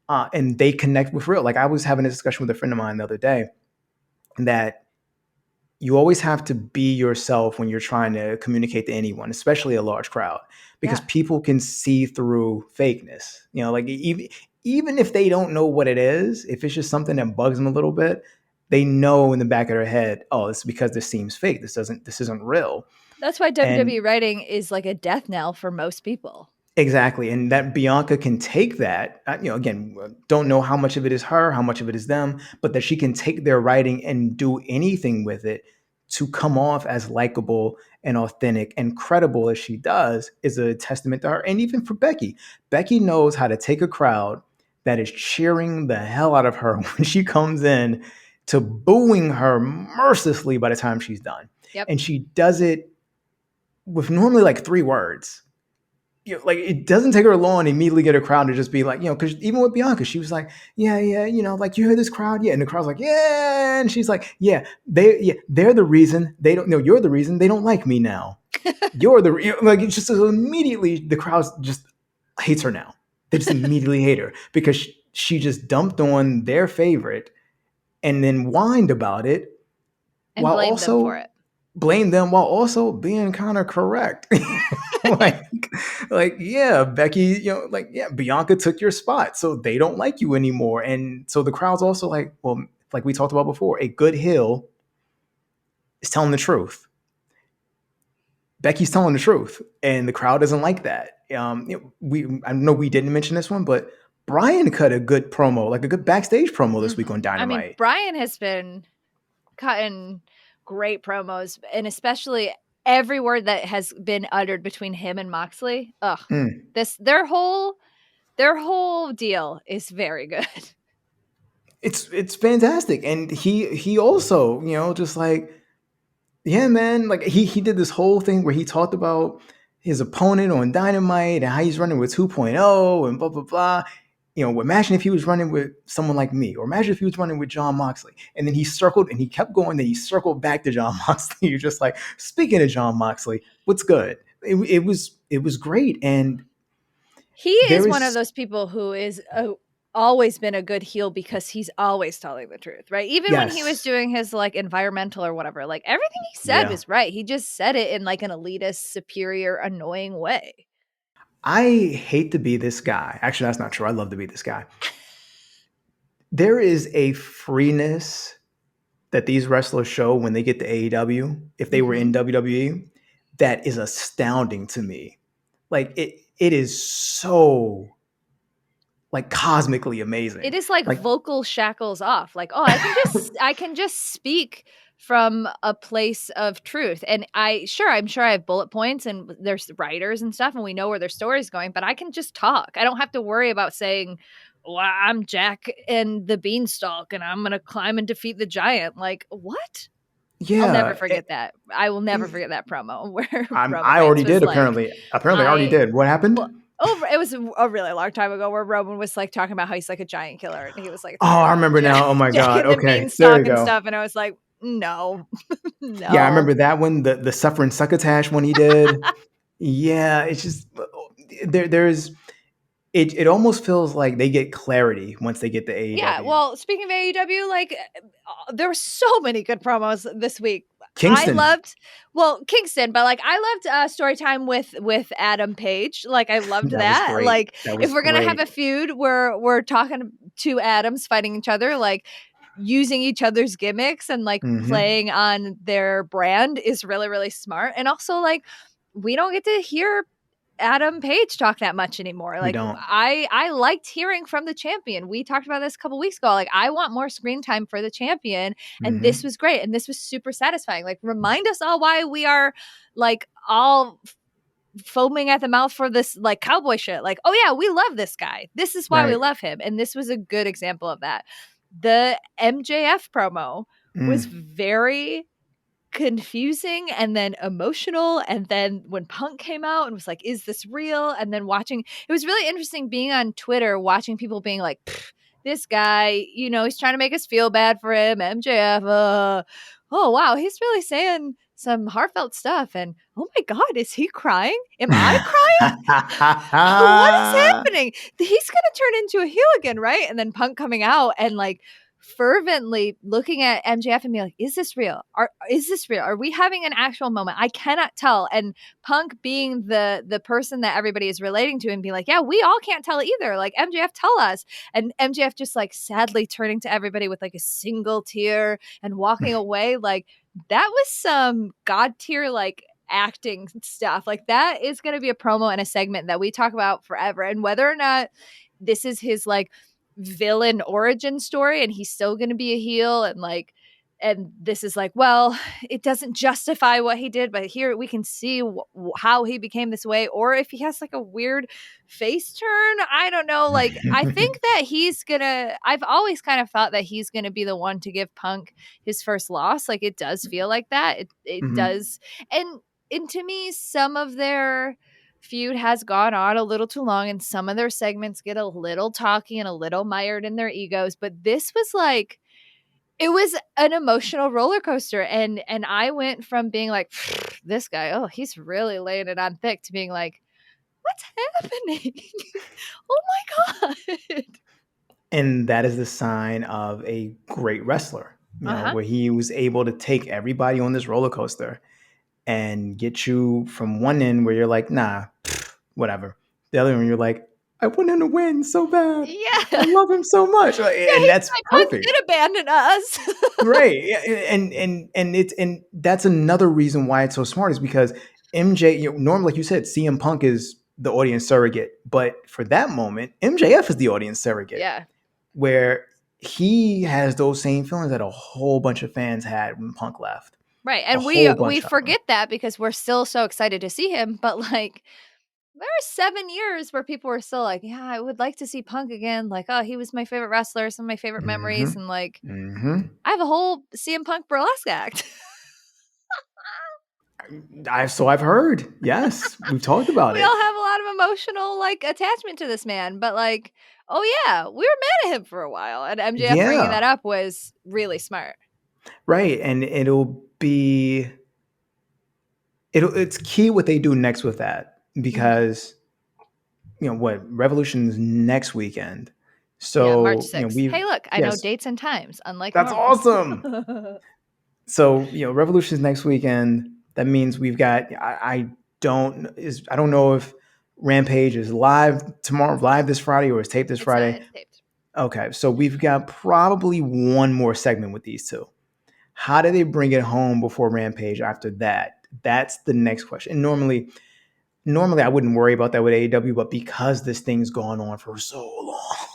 and they connect with real. Like, I was having a discussion with a friend of mine the other day that you always have to be yourself when you're trying to communicate to anyone, especially a large crowd, because people can see through fakeness. Like, even if they don't know what it is, if it's just something that bugs them a little bit, they know in the back of their head, oh, it's because this seems fake. This isn't real. That's why WWE writing is like a death knell for most people. Exactly. And that Bianca can take that, again, don't know how much of it is her, how much of it is them, but that she can take their writing and do anything with it to come off as likable and authentic and credible as she does is a testament to her. And even for Becky knows how to take a crowd that is cheering the hell out of her when she comes in to booing her mercilessly by the time she's done. Yep. And she does it with normally like 3 words. Like, it doesn't take her long to immediately get a crowd to just be like, because even with Bianca, she was like, yeah, like, you hear this crowd? Yeah. And the crowd's like, yeah. And she's like, they're the reason they don't know. You're the reason they don't like me now. You're the, like, it's just immediately the crowd just hates her now. They just immediately hate her because she just dumped on their favorite and then whined about it. And while blamed also them for it. Blame them while also being kind of correct. Yeah, Becky, Bianca took your spot, so they don't like you anymore. And so the crowd's also like, well, like we talked about before, a good heel is telling the truth. Becky's telling the truth, and the crowd doesn't like that. I know we didn't mention this one, but Brian cut a good promo, like a good backstage promo this week on Dynamite. I mean, Brian has been cutting great promos, and especially every word that has been uttered between him and Moxley. Their whole deal is very good. It's fantastic, and he also, just like, yeah, man, like he did this whole thing where he talked about his opponent on Dynamite and how he's running with 2.0 and blah blah blah. Imagine if he was running with someone like me, or imagine if he was running with John Moxley. And then he circled and he kept going. Then he circled back to John Moxley. You're just like, speaking of John Moxley, what's good? It was great, and he is one of those people who is always been a good heel because he's always telling the truth, right? Even when he was doing his like environmental or whatever, like everything he said was right. He just said it in like an elitist, superior, annoying way. I hate to be this guy. Actually, that's not true. I love to be this guy. There is a freeness that these wrestlers show when they get to AEW, if they were in WWE, that is astounding to me. Like it is so like cosmically amazing. It is like vocal shackles off. Like, oh, I can just speak from a place of truth. And I'm sure I have bullet points and there's writers and stuff and we know where their story's going, but I can just talk. I don't have to worry about saying, well, I'm Jack and the Beanstalk and I'm going to climb and defeat the giant. Like, what? Yeah. I'll never forget that. I will never forget that promo where I already did, like, apparently. Apparently I already did. What happened? It was a really long time ago where Roman was like talking about how he's like a giant killer and he was like, oh, I remember now. Oh my God. Okay. There you go. And stuff. And I was like, no. Yeah, I remember that one, the suffering succotash one he did. Yeah, it's just it almost feels like they get clarity once they get to AEW. Yeah, well, speaking of AEW, like there were so many good promos this week. Kingston. Kingston, but like I loved story time with Adam Page. Like I loved that. Like if we're gonna have a feud where we're talking to Adams fighting each other, like using each other's gimmicks and like playing on their brand is really, really smart. And also like we don't get to hear Adam Page talk that much anymore. Like I liked hearing from the champion. We talked about this a couple weeks ago. Like I want more screen time for the champion. And this was great. And this was super satisfying. Like remind us all why we are like all foaming at the mouth for this like cowboy shit. Like, oh yeah, we love this guy. This is why we love him. And this was a good example of that. The MJF promo was very confusing and then emotional, and then when Punk came out and was like, is this real? And then it was really interesting being on Twitter watching people being like, this guy, he's trying to make us feel bad for him, MJF, oh wow, he's really saying some heartfelt stuff, and oh my God, is he crying? Am I crying? What is happening? He's gonna turn into a heel again, right? And then Punk coming out and like fervently looking at MJF and be like, is this real? Is this real? Are we having an actual moment? I cannot tell. And Punk being the person that everybody is relating to and being like, yeah, we all can't tell either. Like MJF, tell us. And MJF just like sadly turning to everybody with like a single tear and walking away. Like that was some God tier like acting stuff. Like that is going to be a promo and a segment that we talk about forever. And whether or not this is his like villain origin story and he's still going to be a heel and this is like, well, it doesn't justify what he did, but here we can see how he became this way, or if he has like a weird face turn, I don't know. Like I think that I've always kind of thought that he's gonna be the one to give Punk his first loss. Like it does feel like that. It does. And to me, some of their feud has gone on a little too long and some of their segments get a little talky and a little mired in their egos, but this was like, it was an emotional roller coaster, and I went from being like, this guy, oh, he's really laying it on thick, to being like, what's happening? Oh my God. And that is the sign of a great wrestler, where he was able to take everybody on this roller coaster and get you from one end where you're like, nah, whatever. The other one, you're like, I want him to win so bad. Yeah. I love him so much. Yeah, And that's Punk perfect. did abandon us. Right. And that's another reason why it's so smart is because MJ, normally, like you said, CM Punk is the audience surrogate, but for that moment, MJF is the audience surrogate. Yeah. Where he has those same feelings that a whole bunch of fans had when Punk left. Right. And we forget that because we're still so excited to see him, but like there are 7 years where people were still like, yeah, I would like to see Punk again. Like, oh, he was my favorite wrestler, some of my favorite memories. And like, I have a whole CM Punk burlesque act. I've heard. Yes, we've talked about it. We all have a lot of emotional like attachment to this man, but like, oh yeah, we were mad at him for a while, and MJF bringing that up was really smart. Right, and it's key what they do next with that because Revolution's next weekend. So March 6th. Hey, look, I know dates and times, unlike that's normal. Awesome. So Revolution's next weekend. That means we've got I don't know if Rampage is live tomorrow, live this Friday, or is taped this Friday. It's taped. Okay, so we've got probably one more segment with these two. How do they bring it home before Rampage after that? That's the next question. And normally I wouldn't worry about that with AEW, but because this thing's gone on for so long.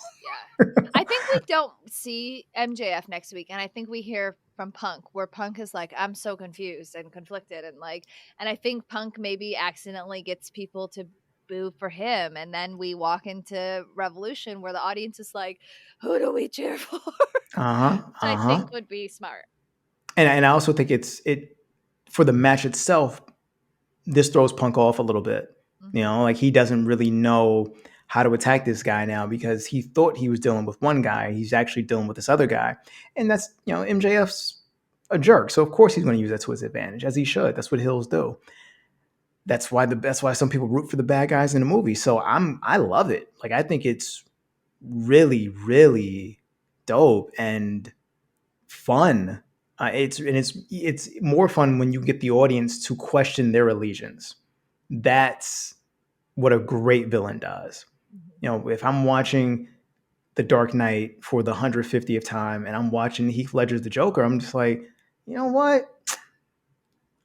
Yeah. I think we don't see MJF next week, and I think we hear from Punk, where Punk is like, I'm so confused and conflicted, and I think Punk maybe accidentally gets people to boo for him, and then we walk into Revolution where the audience is like, who do we cheer for? I think would be smart. And I also think it for the match itself, this throws Punk off a little bit. Like he doesn't really know how to attack this guy now because he thought he was dealing with one guy. He's actually dealing with this other guy. And that's, MJF's a jerk. So of course he's going to use that to his advantage, as he should. That's what heels do. That's why some people root for the bad guys in the movie. So I love it. Like I think it's really, really dope and fun. It's more fun when you get the audience to question their allegiance. That's what a great villain does. If I'm watching The Dark Knight for the 150th time and I'm watching Heath Ledger's The Joker, I'm just like, you know what?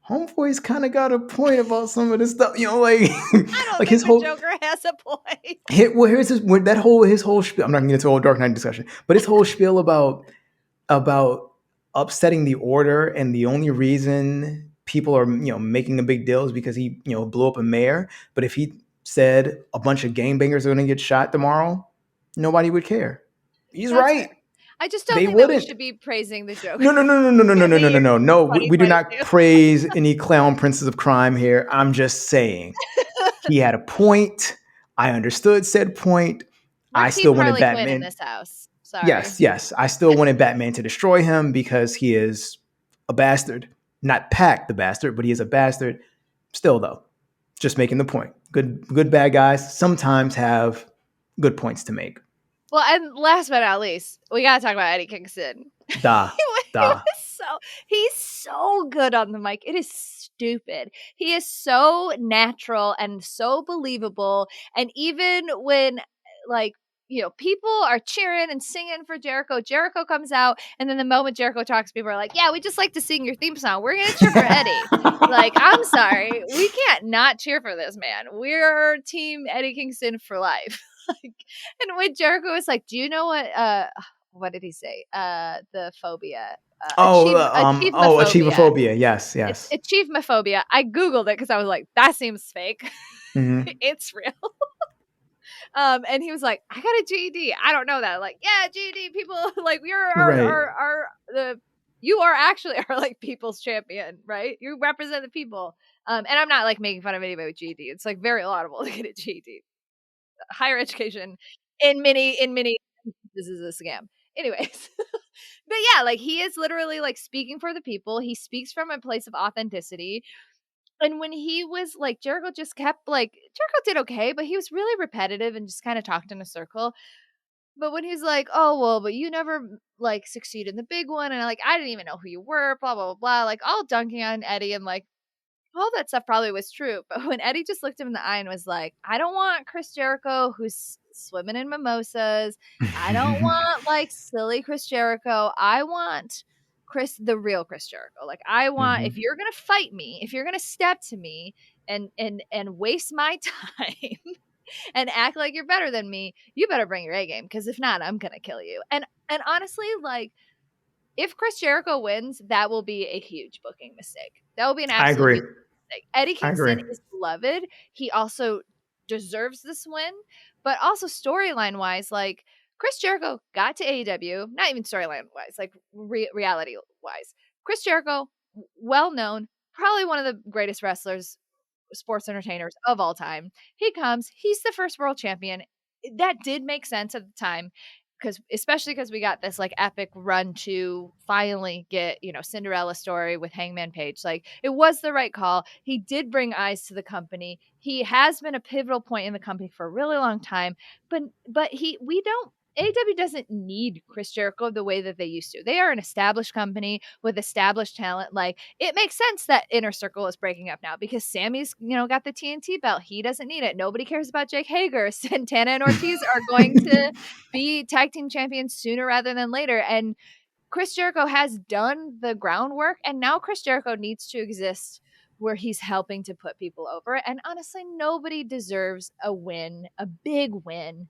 Homeboy's kind of got a point about some of this stuff. I don't think his Joker has a point. Here's his whole spiel. I'm not going to get into a whole Dark Knight discussion, but his whole spiel about upsetting the order, and the only reason people are making a big deal is because he blew up a mayor. But if he said a bunch of gangbangers are going to get shot tomorrow, nobody would care. That's right. I just don't think that we should be praising the Joker. No. We do not praise any clown princes of crime here. I'm just saying he had a point. I understood said point. I still wanted Batman in this house. Sorry. Yes. I still wanted Batman to destroy him because he is a bastard. Not Pac the bastard, but he is a bastard. Still, though, just making the point. Good bad guys sometimes have good points to make. Well, and last but not least, we got to talk about Eddie Kingston. He's so good on the mic. It is stupid. He is so natural and so believable. And even when, people are cheering and singing for Jericho comes out, and then the moment Jericho talks, people are like, yeah, we just like to sing your theme song. We're going to cheer for Eddie. I'm sorry. We can't not cheer for this man. We're team Eddie Kingston for life. And when Jericho was like, do you know what did he say? The phobia. Achievophobia. Yes. Achievophobia. I Googled it because I was like, that seems fake. Mm-hmm. It's real. And he was like, I got a GED. I don't know that. Like, yeah, GED people, like, you are actually our like people's champion, right? You represent the people. And I'm not like making fun of anybody with GED. It's like very laudable to get a GED. Higher education in many this is a scam. Anyways. But yeah, like he is literally like speaking for the people. He speaks from a place of authenticity. And when he was like, Jericho just kept like, Jericho did okay, but he was really repetitive and just kind of talked in a circle. But when he's like, oh, well, but you never like succeed in the big one. And like, I didn't even know who you were, blah, blah, blah, blah. Like all dunking on Eddie and like, all that stuff probably was true. But when Eddie just looked him in the eye and was like, I don't want Chris Jericho, who's swimming in mimosas. I don't want like silly Chris Jericho. I want the real Chris Jericho. Like I want, if you're gonna fight me, if you're gonna step to me and waste my time and act like you're better than me, you better bring your A game, because if not, I'm gonna kill you. And honestly, like, if Chris Jericho wins, that will be a huge booking mistake. That will be an absolute huge mistake. Eddie Kingston is beloved. He also deserves this win, but also storyline wise, like, Chris Jericho got to AEW, not even storyline wise, like reality wise. Chris Jericho, well known, probably one of the greatest wrestlers, sports entertainers of all time. He comes, he's the first world champion. That did make sense at the time, especially because we got this like epic run to finally get, Cinderella story with Hangman Page. Like, it was the right call. He did bring eyes to the company. He has been a pivotal point in the company for a really long time, but AEW doesn't need Chris Jericho the way that they used to. They are an established company with established talent. Like, it makes sense that Inner Circle is breaking up now because Sammy's, got the TNT belt. He doesn't need it. Nobody cares about Jake Hager. Santana and Ortiz are going to be tag team champions sooner rather than later. And Chris Jericho has done the groundwork, and now Chris Jericho needs to exist where he's helping to put people over. And honestly, nobody deserves a win, a big win,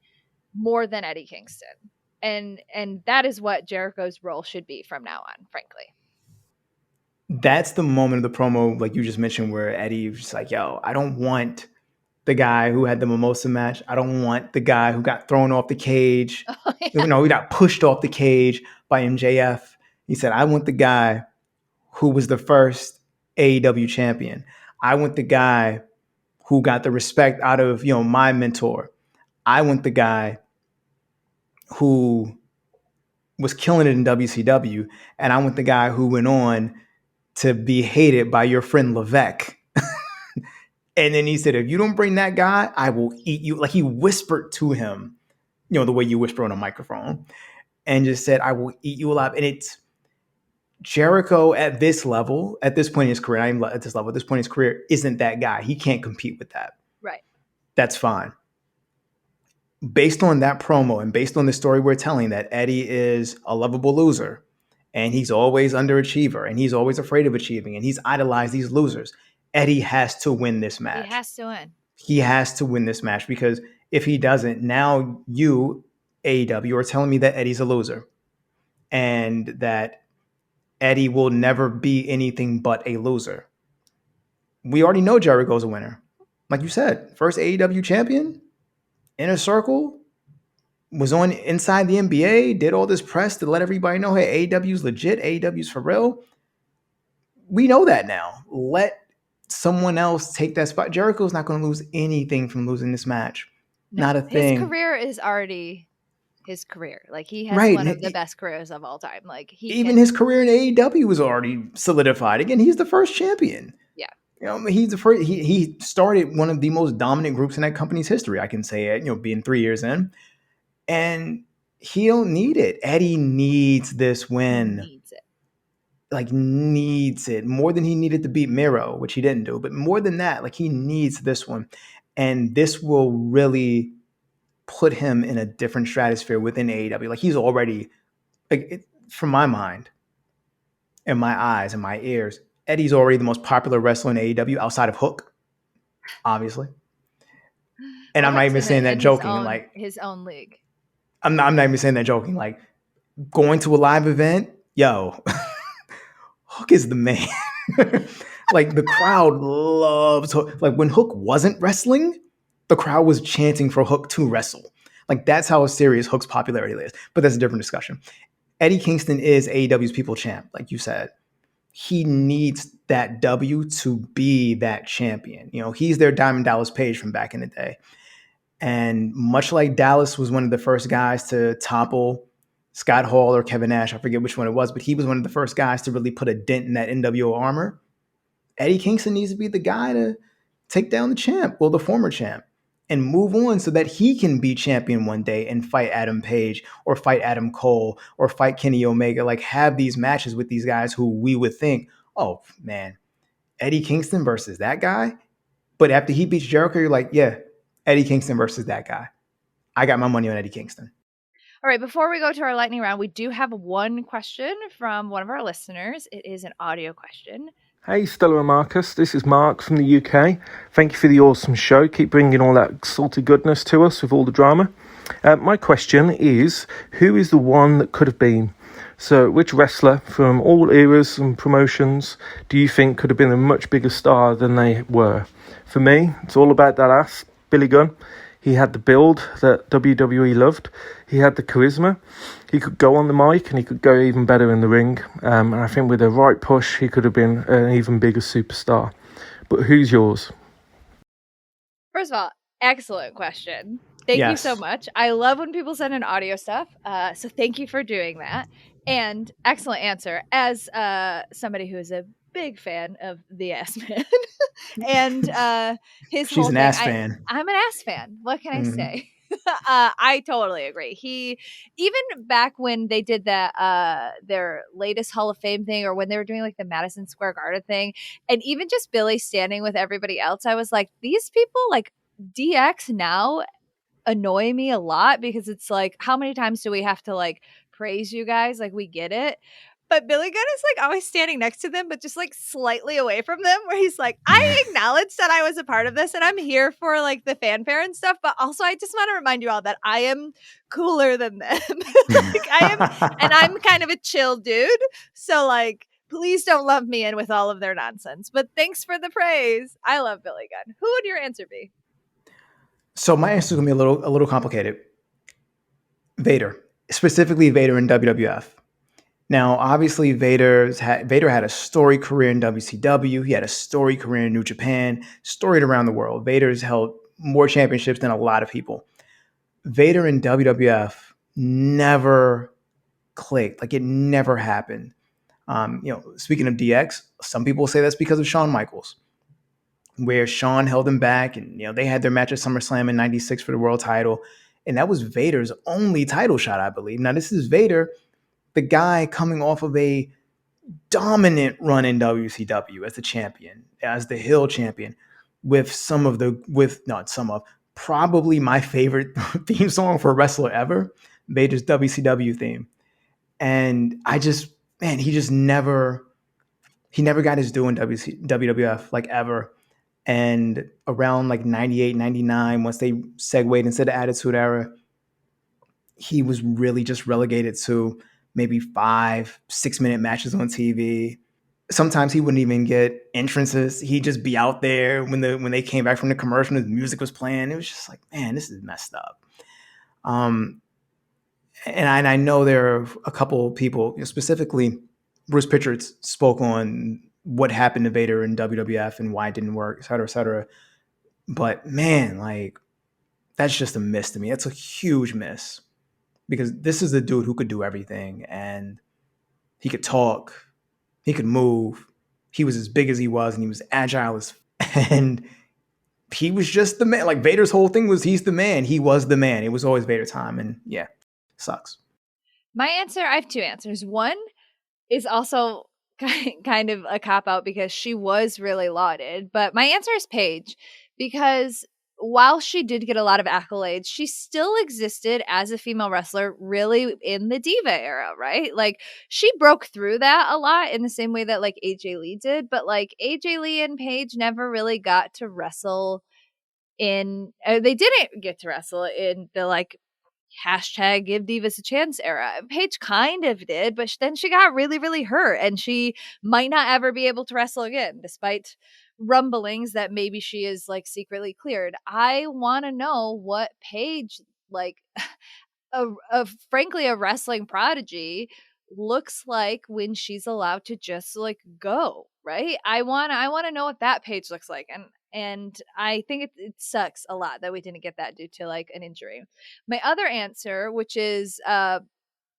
more than Eddie Kingston. And that is what Jericho's role should be from now on, frankly. That's the moment of the promo, like you just mentioned, where Eddie was just like, yo, I don't want the guy who had the mimosa match. I don't want the guy who got thrown off the cage. Oh, yeah. He got pushed off the cage by MJF. He said, I want the guy who was the first AEW champion. I want the guy who got the respect out of, my mentor. I want the guy who was killing it in WCW. And I want the guy who went on to be hated by your friend Levesque. And then he said, if you don't bring that guy, I will eat you. Like, he whispered to him, the way you whisper on a microphone, and just said, I will eat you alive. And it's Jericho at this level, at this point in his career, at this point in his career, isn't that guy. He can't compete with that. Right. That's fine. Based on that promo and based on the story we're telling, that Eddie is a lovable loser and he's always underachiever and he's always afraid of achieving and he's idolized these losers, Eddie has to win this match. He has to win. He has to win this match, because if he doesn't, now you, AEW, are telling me that Eddie's a loser and that Eddie will never be anything but a loser. We already know Jericho's a winner. Like you said, first AEW champion, Inner Circle, was on Inside the NBA, did all this press to let everybody know, hey, AEW's legit, AEW's for real. We know that now. Let someone else take that spot. Jericho's not going to lose anything from losing this match. No, not a thing. His career is already his career. Like, he has one of the best careers of all time. Like, his career in AEW was already solidified. Again, he's the first champion. Yeah. He's the first. He started one of the most dominant groups in that company's history. I can say it. Being 3 years in, and he don't need it. Eddie needs this win. He needs it. Like, needs it more than he needed to beat Miro, which he didn't do. But more than that, like, he needs this one, and this will really put him in a different stratosphere within AEW. Like, he's already, from my mind, and my eyes and my ears, Eddie's already the most popular wrestler in AEW outside of Hook, obviously. And I'm not even saying that joking. His own league. I'm not even saying that joking. Like, going to a live event, yo, Hook is the man. Like, the crowd loves Hook. Like, when Hook wasn't wrestling, the crowd was chanting for Hook to wrestle. Like, that's how serious Hook's popularity is. But that's a different discussion. Eddie Kingston is AEW's people champ, like you said. He needs that W to be that champion. He's their Diamond Dallas Page from back in the day. And much like Dallas was one of the first guys to topple Scott Hall or Kevin Nash, I forget which one it was, but he was one of the first guys to really put a dent in that NWO armor. Eddie Kingston needs to be the guy to take down the champ, well, the former champ, and move on so that he can be champion one day and fight Adam Page or fight Adam Cole or fight Kenny Omega. Like, have these matches with these guys who we would think, oh, man, Eddie Kingston versus that guy? But after he beats Jericho, you're like, yeah, Eddie Kingston versus that guy. I got my money on Eddie Kingston. All right, before we go to our lightning round, we do have one question from one of our listeners. It is an audio question. Hey, Stella and Marcus, this is Mark from the UK. Thank you for the awesome show. Keep bringing all that salty goodness to us with all the drama. My question is, who is the one that could have been? So, which wrestler from all eras and promotions do you think could have been a much bigger star than they were? For me, it's all about that ass, Billy Gunn. He had the build that WWE loved. He had the charisma. He could go on the mic and he could go even better in the ring. And I think with the right push, he could have been an even bigger superstar. But who's yours? First of all, excellent question. Thank you so much. I love when people send in audio stuff. So thank you for doing that. And excellent answer. As somebody who is a big fan of the Ass Man. And his She's whole an thing, ass fan. I'm an ass fan. What can I say? I totally agree. He, even back when they did that their latest Hall of Fame thing, or when they were doing like the Madison Square Garden thing, and even just Billy standing with everybody else, I was like, these people, like DX now, annoy me a lot, because it's like, how many times do we have to like praise you guys? Like, we get it. But Billy Gunn is like always standing next to them, but just like slightly away from them, where he's like, I acknowledge that I was a part of this and I'm here for like the fanfare and stuff. But also, I just want to remind you all that I am cooler than them. Like, I am, and I'm kind of a chill dude. So like, please don't lump me in with all of their nonsense. But thanks for the praise. I love Billy Gunn. Who would your answer be? So my answer is gonna be a little complicated. Vader, specifically Vader in WWF. Now, obviously, Vader had a storied career in WCW. He had a storied career in New Japan, storied around the world. Vader's held more championships than a lot of people. Vader in WWF never clicked. Like, it never happened. Speaking of DX, some people say that's because of Shawn Michaels, where Shawn held him back, and they had their match at SummerSlam in '96 for the world title, and that was Vader's only title shot, I believe. Now, this is Vader, the guy coming off of a dominant run in WCW as the champion, as the Hill champion, with probably my favorite theme song for a wrestler ever, Vader's WCW theme. And he never got his due in WWF, like, ever. And around like 98, 99, once they segued into the Attitude Era, he was really just relegated to maybe 5-6 minute matches on TV. Sometimes he wouldn't even get entrances. He'd just be out there when they came back from the commercial, his music was playing. It was just like, man, this is messed up. And I know there are a couple of people, specifically Bruce Pritchard, spoke on what happened to Vader in WWF and why it didn't work, et cetera, et cetera. But man, like, that's just a miss to me. That's a huge miss, because this is the dude who could do everything, and he could talk, he could move, he was as big as he was, and he was agile and he was just the man. Like, Vader's whole thing was he's the man. He was the man. It was always Vader time, and yeah, sucks. My answer, I have two answers. One is also kind of a cop-out because she was really lauded, but my answer is Paige, because while she did get a lot of accolades, she still existed as a female wrestler really in the diva era, right? Like, she broke through that a lot in the same way that like AJ Lee did, but like AJ Lee and Paige never really got to wrestle in they didn't get to wrestle in the like hashtag give divas a chance era. Paige kind of did, but then she got really, really hurt, and she might not ever be able to wrestle again, despite rumblings that maybe she is like secretly cleared. I want to know what Paige, like frankly a wrestling prodigy, looks like when she's allowed to just like go, right? I want to know what that Paige looks like, and I think it sucks a lot that we didn't get that due to like an injury. My other answer, which is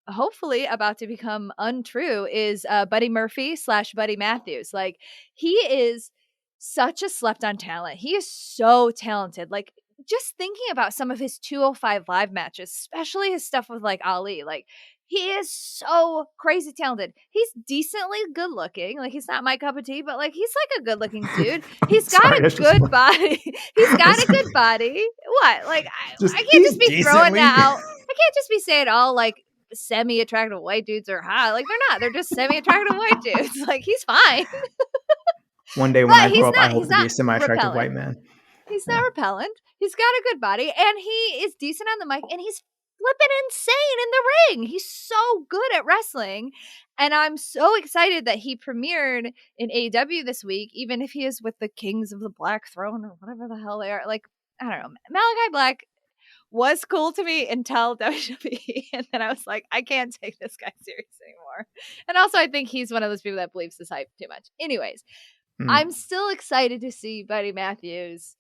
hopefully about to become untrue, is Buddy Murphy / Buddy Matthews. Like, he is such a slept on talent. He is so talented. Like, just thinking about some of his 205 Live matches, especially his stuff with like Ali, like, He is so crazy talented. He's decently good looking. Like, he's not my cup of tea, but like, he's like a good looking dude. He's got Sorry, a that's just good funny. body. He's got a good body. What? Like, I can't he's just be throwing decently. that out. I can't just be saying all like semi-attractive white dudes are hot. Like, they're not. They're just semi-attractive white dudes. Like, he's fine. One day when But I grow up, I he's hope to be not a semi-attractive repellent. white man. He's not repellent. He's got a good body, and he is decent on the mic, and he's flipping insane in the ring. He's so good at wrestling, and I'm so excited that he premiered in AEW this week, even if he is with the Kings of the Black Throne or whatever the hell they are. Like, I don't know. Malachi Black was cool to me until WWE, and then I was like, I can't take this guy serious anymore. And also, I think he's one of those people that believes this hype too much. Anyways, I'm still excited to see Buddy Matthews.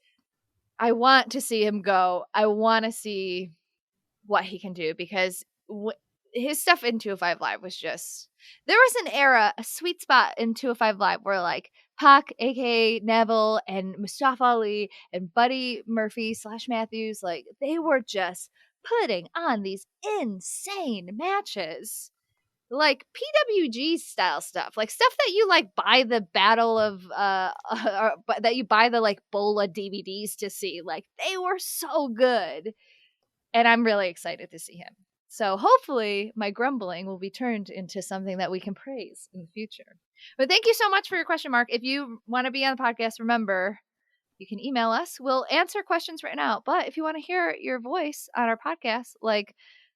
I want to see him go. I want to see what he can do, because his stuff in 205 Live was just, there was an era, a sweet spot in 205 Live where like Pac, aka Neville, and Mustafa Ali and Buddy Murphy / Matthews, like they were just putting on these insane matches. Like PWG style stuff, like stuff that you like buy the battle of that you buy the like Bola DVDs to see. Like they were so good, and I'm really excited to see him. So hopefully my grumbling will be turned into something that we can praise in the future. But thank you so much for your question, Mark. If you want to be on the podcast, remember you can email us. We'll answer questions right now. But if you want to hear your voice on our podcast, like,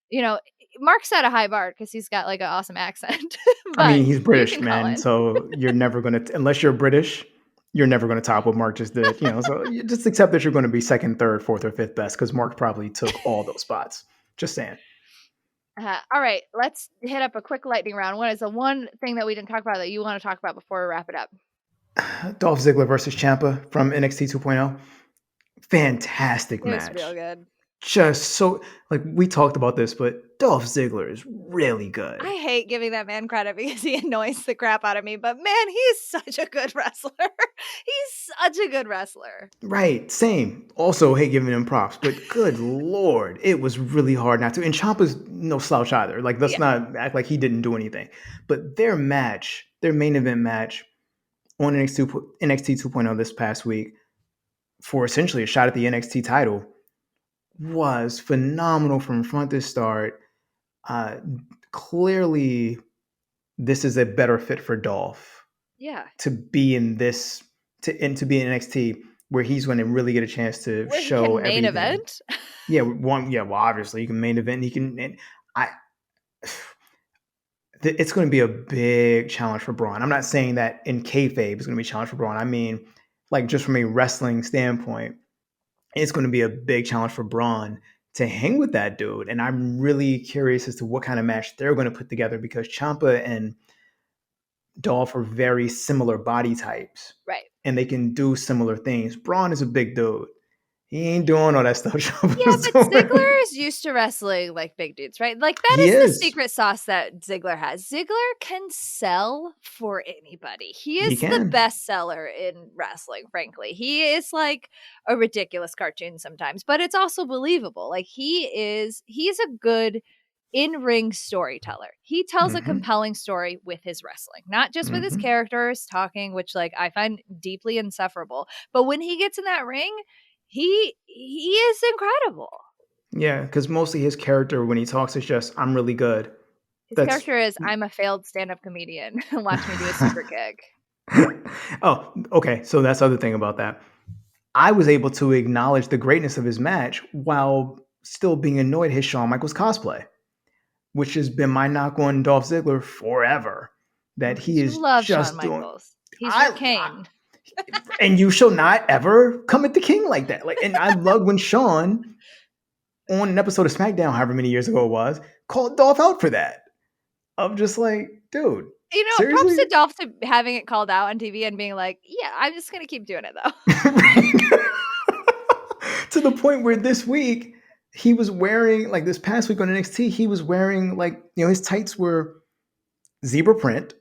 you know, Mark set a high bar because he's got like an awesome accent. I mean, he's British, can call man. in. So you're never going to, unless you're British, you're never going to top what Mark just did. You know, so you just accept that you're going to be second, third, fourth, or fifth best because Mark probably took all those spots. Just saying. All right, let's hit up a quick lightning round. What is the one thing that we didn't talk about that you want to talk about before we wrap it up? Dolph Ziggler versus Ciampa from NXT 2.0. Fantastic match. It was real good. Just so, like, we talked about this, but Dolph Ziggler is really good. I hate giving that man credit because he annoys the crap out of me, but man, he's such a good wrestler. He's such a good wrestler. Right, same. Also hate giving him props, but good Lord, it was really hard not to. And Ciampa's no slouch either. Like, let's not act like he didn't do anything. But their match, their main event match on NXT 2.0 this past week for essentially a shot at the NXT title was phenomenal from front to start. Clearly, this is a better fit for Dolph. Yeah. To be in this, to be in NXT, where he's going to really get a chance to show main everything. Event. Well, obviously you can main event. He can. It's going to be a big challenge for Braun. I'm not saying that in kayfabe it's going to be a challenge for Braun. I mean, like, just from a wrestling standpoint, it's going to be a big challenge for Braun to hang with that dude. And I'm really curious as to what kind of match they're going to put together, because Ciampa and Dolph are very similar body types. Right. And they can do similar things. Braun is a big dude. He ain't doing all that stuff. Yeah, but Ziggler is used to wrestling like big dudes, right? Like, that is the secret sauce that Ziggler has. Ziggler can sell for anybody. He is the best seller in wrestling, frankly. He is like a ridiculous cartoon sometimes, but it's also believable. Like, he's a good in-ring storyteller. He tells a compelling story with his wrestling, not just with his characters talking, which, like, I find deeply insufferable. But when he gets in that ring, he is incredible. Yeah, because mostly his character when he talks is just, I'm really good. His character is, I'm a failed stand-up comedian. Watch me do a super kick. Oh, okay. So that's the other thing about that. I was able to acknowledge the greatness of his match while still being annoyed at his Shawn Michaels cosplay, which has been my knock on Dolph Ziggler forever. That he is just Shawn doing. Michaels. He's your Kane. And you shall not ever come at the king like that. Like, and I loved when Shawn, on an episode of SmackDown, however many years ago it was, called Dolph out for that. I'm just like, dude. You know, seriously? props to Dolph to having it called out on TV and being like, yeah, I'm just going to keep doing it, though. To the point where this week, he was wearing, like this past week on NXT, he was wearing, like, you know, his tights were zebra print.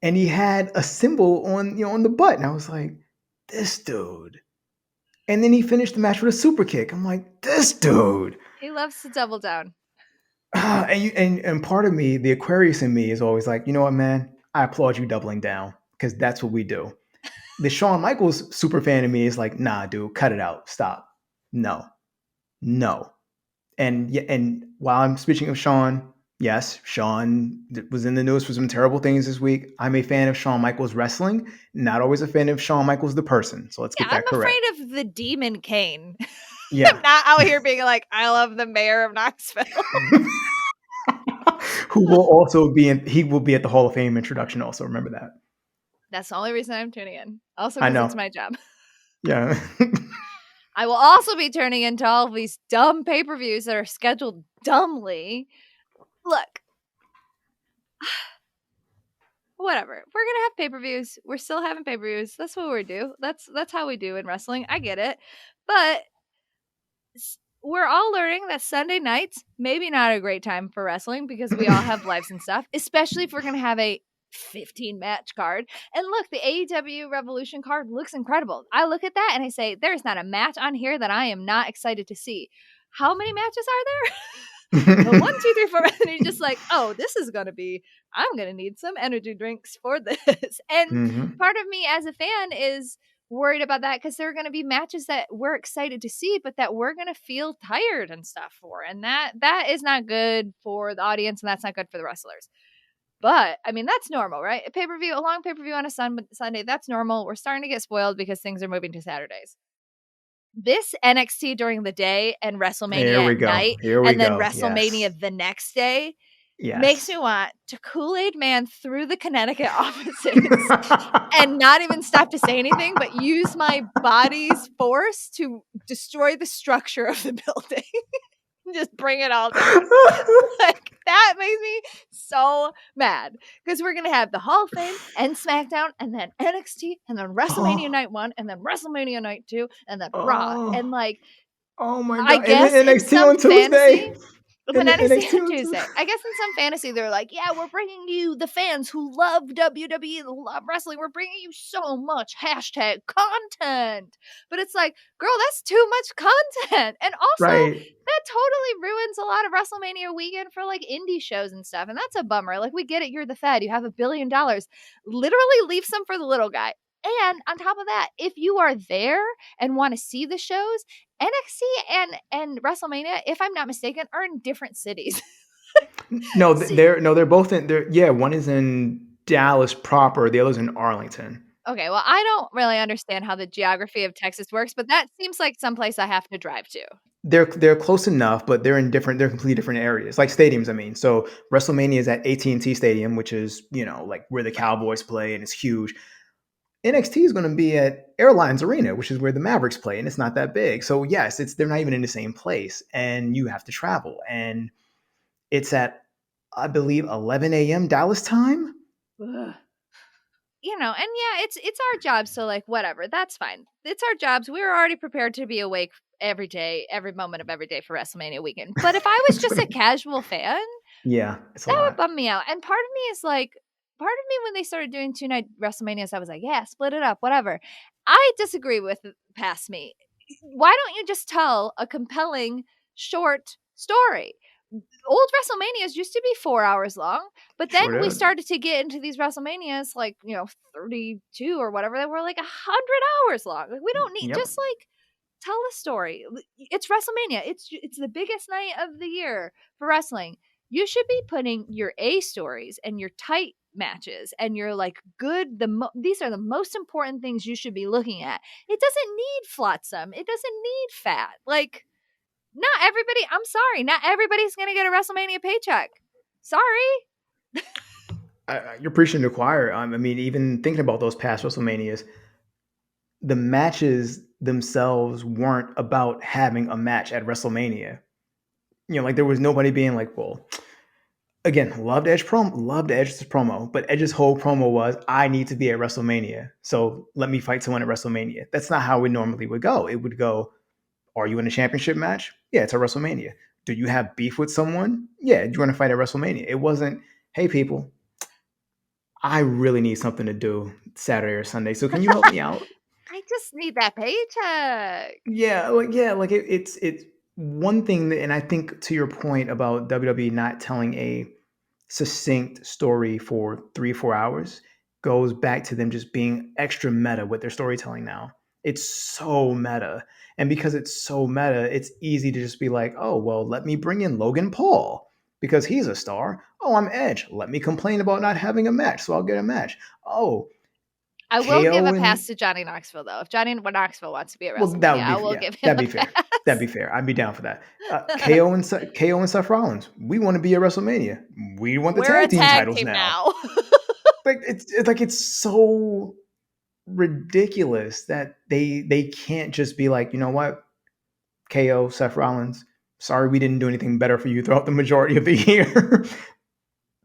And he had a symbol on, you know, on the butt. And I was like, this dude. And then he finished the match with a super kick. I'm like, this dude. He loves to double down. And part of me, the Aquarius in me, is always like, you know what, man? I applaud you doubling down because that's what we do. The Shawn Michaels super fan of me is like, nah, dude, cut it out, stop, no, no. And while I'm speaking of Shawn, yes, Shawn was in the news for some terrible things this week. I'm a fan of Shawn Michaels wrestling, not always a fan of Shawn Michaels the person. So let's Yeah, get that I'm correct. afraid of the demon Kane. Yeah. I'm not out here being like, I love the mayor of Knoxville. Who will also be in, he will be at the Hall of Fame introduction also, remember that. That's the only reason I'm tuning in. Also I because know. it's my job. Yeah. I will also be turning into all of these dumb pay-per-views that are scheduled dumbly. Look, whatever. We're gonna have pay-per-views. We're still having pay-per-views. That's what we do. That's how we do in wrestling. I get it, but we're all learning that Sunday nights maybe not a great time for wrestling because we all have lives and stuff. Especially if we're gonna have a 15 match card. And look, the AEW Revolution card looks incredible. I look at that and I say, there's not a match on here that I am not excited to see. How many matches are there? The 1, 2, 3, 4, and you're just like, oh, this is gonna be, I'm gonna need some energy drinks for this. And part of me as a fan is worried about that because there are gonna be matches that we're excited to see, but that we're gonna feel tired and stuff for. And that is not good for the audience, and that's not good for the wrestlers. But I mean, that's normal, right? A long pay-per-view on a Sunday, that's normal. We're starting to get spoiled because things are moving to Saturdays. This NXT during the day and WrestleMania at night, and then WrestleMania the next day, makes me want to Kool-Aid Man through the Connecticut offices and not even stop to say anything, but use my body's force to destroy the structure of the building. Just bring it all down. Like, that makes me so mad because we're gonna have the Hall of Fame and SmackDown, and then NXT, and then WrestleMania Night 1, and then WrestleMania Night 2, and then Raw, and like, oh my god! I guess and then NXT on Tuesday. Then NXT on Tuesday. I guess in some fantasy they're like, yeah, we're bringing you the fans who love WWE, who love wrestling. We're bringing you so much hashtag content. But it's like, girl, that's too much content. And also, that totally ruins a lot of WrestleMania weekend for like indie shows and stuff. And that's a bummer. Like, we get it. You're the Fed. You have $1 billion. Literally leave some for the little guy. And on top of that, if you are there and want to see the shows, NXT and WrestleMania, if I'm not mistaken, are in different cities. They're both in. One is in Dallas proper, the other's in Arlington. Okay, well, I don't really understand how the geography of Texas works, but that seems like someplace I have to drive to. They're close enough, but they're completely different areas, like stadiums. I mean, so WrestleMania is at AT&T Stadium, which is like where the Cowboys play, and it's huge. NXT is going to be at Airlines Arena, which is where the Mavericks play, and it's not that big. So yes, they're not even in the same place, and you have to travel. And it's at, I believe, 11 a.m. Dallas time. Ugh. And yeah, it's our job. So like, whatever, that's fine. It's our jobs. We were already prepared to be awake every day, every moment of every day for WrestleMania weekend. But if I was just a casual fan, that would bum me out. And part of me is like, when they started doing 2-night WrestleManias, I was like, yeah, split it up, whatever. I disagree with past me. Why don't you just tell a compelling, short story? Old WrestleManias used to be 4 hours long, but then we started to get into these WrestleManias like, 32 or whatever, that were like 100 hours long. Like, we don't need, just like, tell a story. It's WrestleMania. It's the biggest night of the year for wrestling. You should be putting your A stories and your tight matches and your like good, these are the most important things you should be looking at. It doesn't need flotsam. It doesn't need fat. Like, not everybody, I'm sorry, not everybody's going to get a WrestleMania paycheck. Sorry. You're preaching to the choir. I mean, even thinking about those past WrestleManias, the matches themselves weren't about having a match at WrestleMania. Like there was nobody being like, well, again, loved Edge's promo, but Edge's whole promo was, I need to be at WrestleMania, so let me fight someone at WrestleMania. That's not how it normally would go. It would go, are you in a championship match? Yeah, it's a WrestleMania. Do you have beef with someone? Yeah, you're going to fight at WrestleMania. It wasn't, hey, people, I really need something to do Saturday or Sunday, so can you help me out? I just need that paycheck. It's one thing that, and I think to your point about WWE not telling a succinct story for 3-4 hours goes back to them just being extra meta with their storytelling now. It's so meta. And because it's so meta, it's easy to just be like, oh, well, let me bring in Logan Paul because he's a star. Oh, I'm Edge. Let me complain about not having a match, so I'll get a match. Oh, I will give a KO pass and to Johnny Knoxville, though. If Johnny Knoxville wants to be at well, WrestleMania, that would I be will yeah, give him that'd a be fair. pass. That'd be fair. I'd be down for that. KO and Seth Rollins. We want to be at WrestleMania. We want the We're a tag team tag titles team now. now. Like it's so ridiculous that they can't just be like, you know what, KO, Seth Rollins. Sorry, we didn't do anything better for you throughout the majority of the year.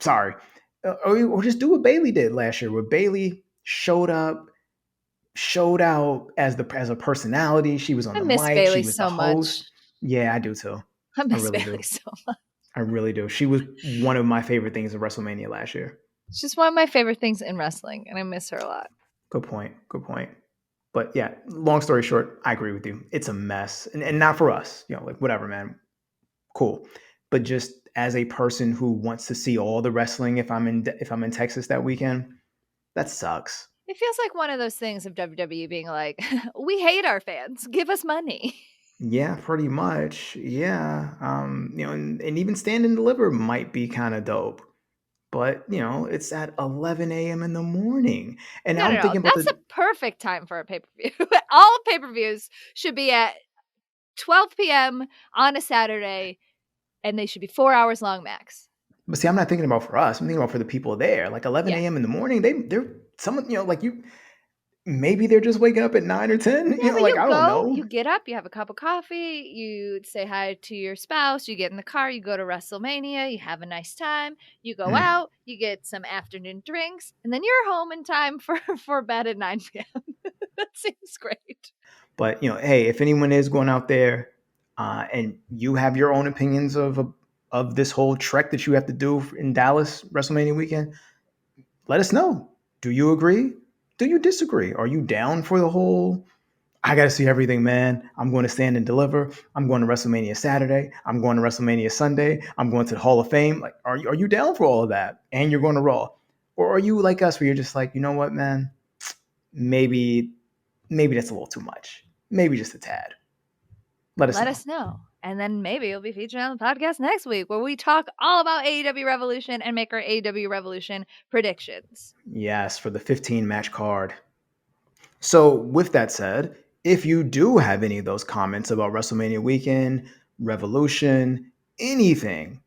Sorry, or just do what Bayley did last year, where Bayley showed up, showed out as a personality. She was on I the miss mic. She Bailey was the so host. much. Yeah, I do too. I I miss really Bailey do. so much. I really do. She was one of my favorite things of WrestleMania last year. She's one of my favorite things in wrestling, and I miss her a lot. Good point. Good point. But yeah, long story short, I agree with you. It's a mess, and not for us. You know, like whatever, man. Cool. But just as a person who wants to see all the wrestling, if I'm in Texas that weekend, that sucks. It feels like one of those things of WWE being like, we hate our fans. Give us money. Yeah, pretty much. Yeah. And even Stand and Deliver might be kind of dope. But, it's at 11 a.m. in the morning. And now I'm No. thinking about That's the perfect time for a pay-per-view. All pay-per-views should be at 12 p.m. on a Saturday, and they should be 4 hours long max. But see, I'm not thinking about for us. I'm thinking about for the people there. Like 11 a.m. in the morning, they're someone, like you, maybe they're just waking up at 9 or 10. Yeah, but Like, I don't know. you get up, you have a cup of coffee, you say hi to your spouse, you get in the car, you go to WrestleMania, you have a nice time, you go out, you get some afternoon drinks, and then you're home in time for bed at 9 p.m. That seems great. But, hey, if anyone is going out there and you have your own opinions of this whole trek that you have to do in Dallas WrestleMania weekend, let us know. Do you agree? Do you disagree? Are you down for the whole, I got to see everything, man. I'm going to Stand and Deliver. I'm going to WrestleMania Saturday. I'm going to WrestleMania Sunday. I'm going to the Hall of Fame. Like, are you down for all of that? And you're going to Raw? Or are you like us where you're just like, you know what, man? Maybe that's a little too much. Maybe just a tad. Let us know. And then maybe you'll be featured on the podcast next week where we talk all about AEW Revolution and make our AEW Revolution predictions. Yes, for the 15-match card. So with that said, if you do have any of those comments about WrestleMania weekend, Revolution, anything,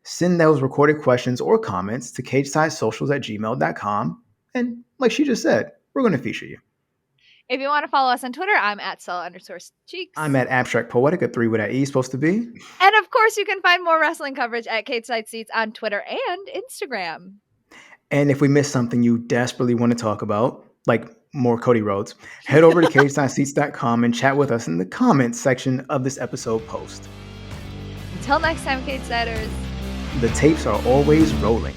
send those recorded questions or comments to cagesidesocials@gmail.com. And like she just said, we're going to feature you. If you want to follow us on Twitter, I'm at Stella_Cheeks. I'm at Abstract Poetic, a 3 with that E supposed to be. And of course, you can find more wrestling coverage at CageSide Seats on Twitter and Instagram. And if we missed something you desperately want to talk about, like more Cody Rhodes, head over to CageSideSeats.com and chat with us in the comments section of this episode post. Until next time, CageSiders. The tapes are always rolling.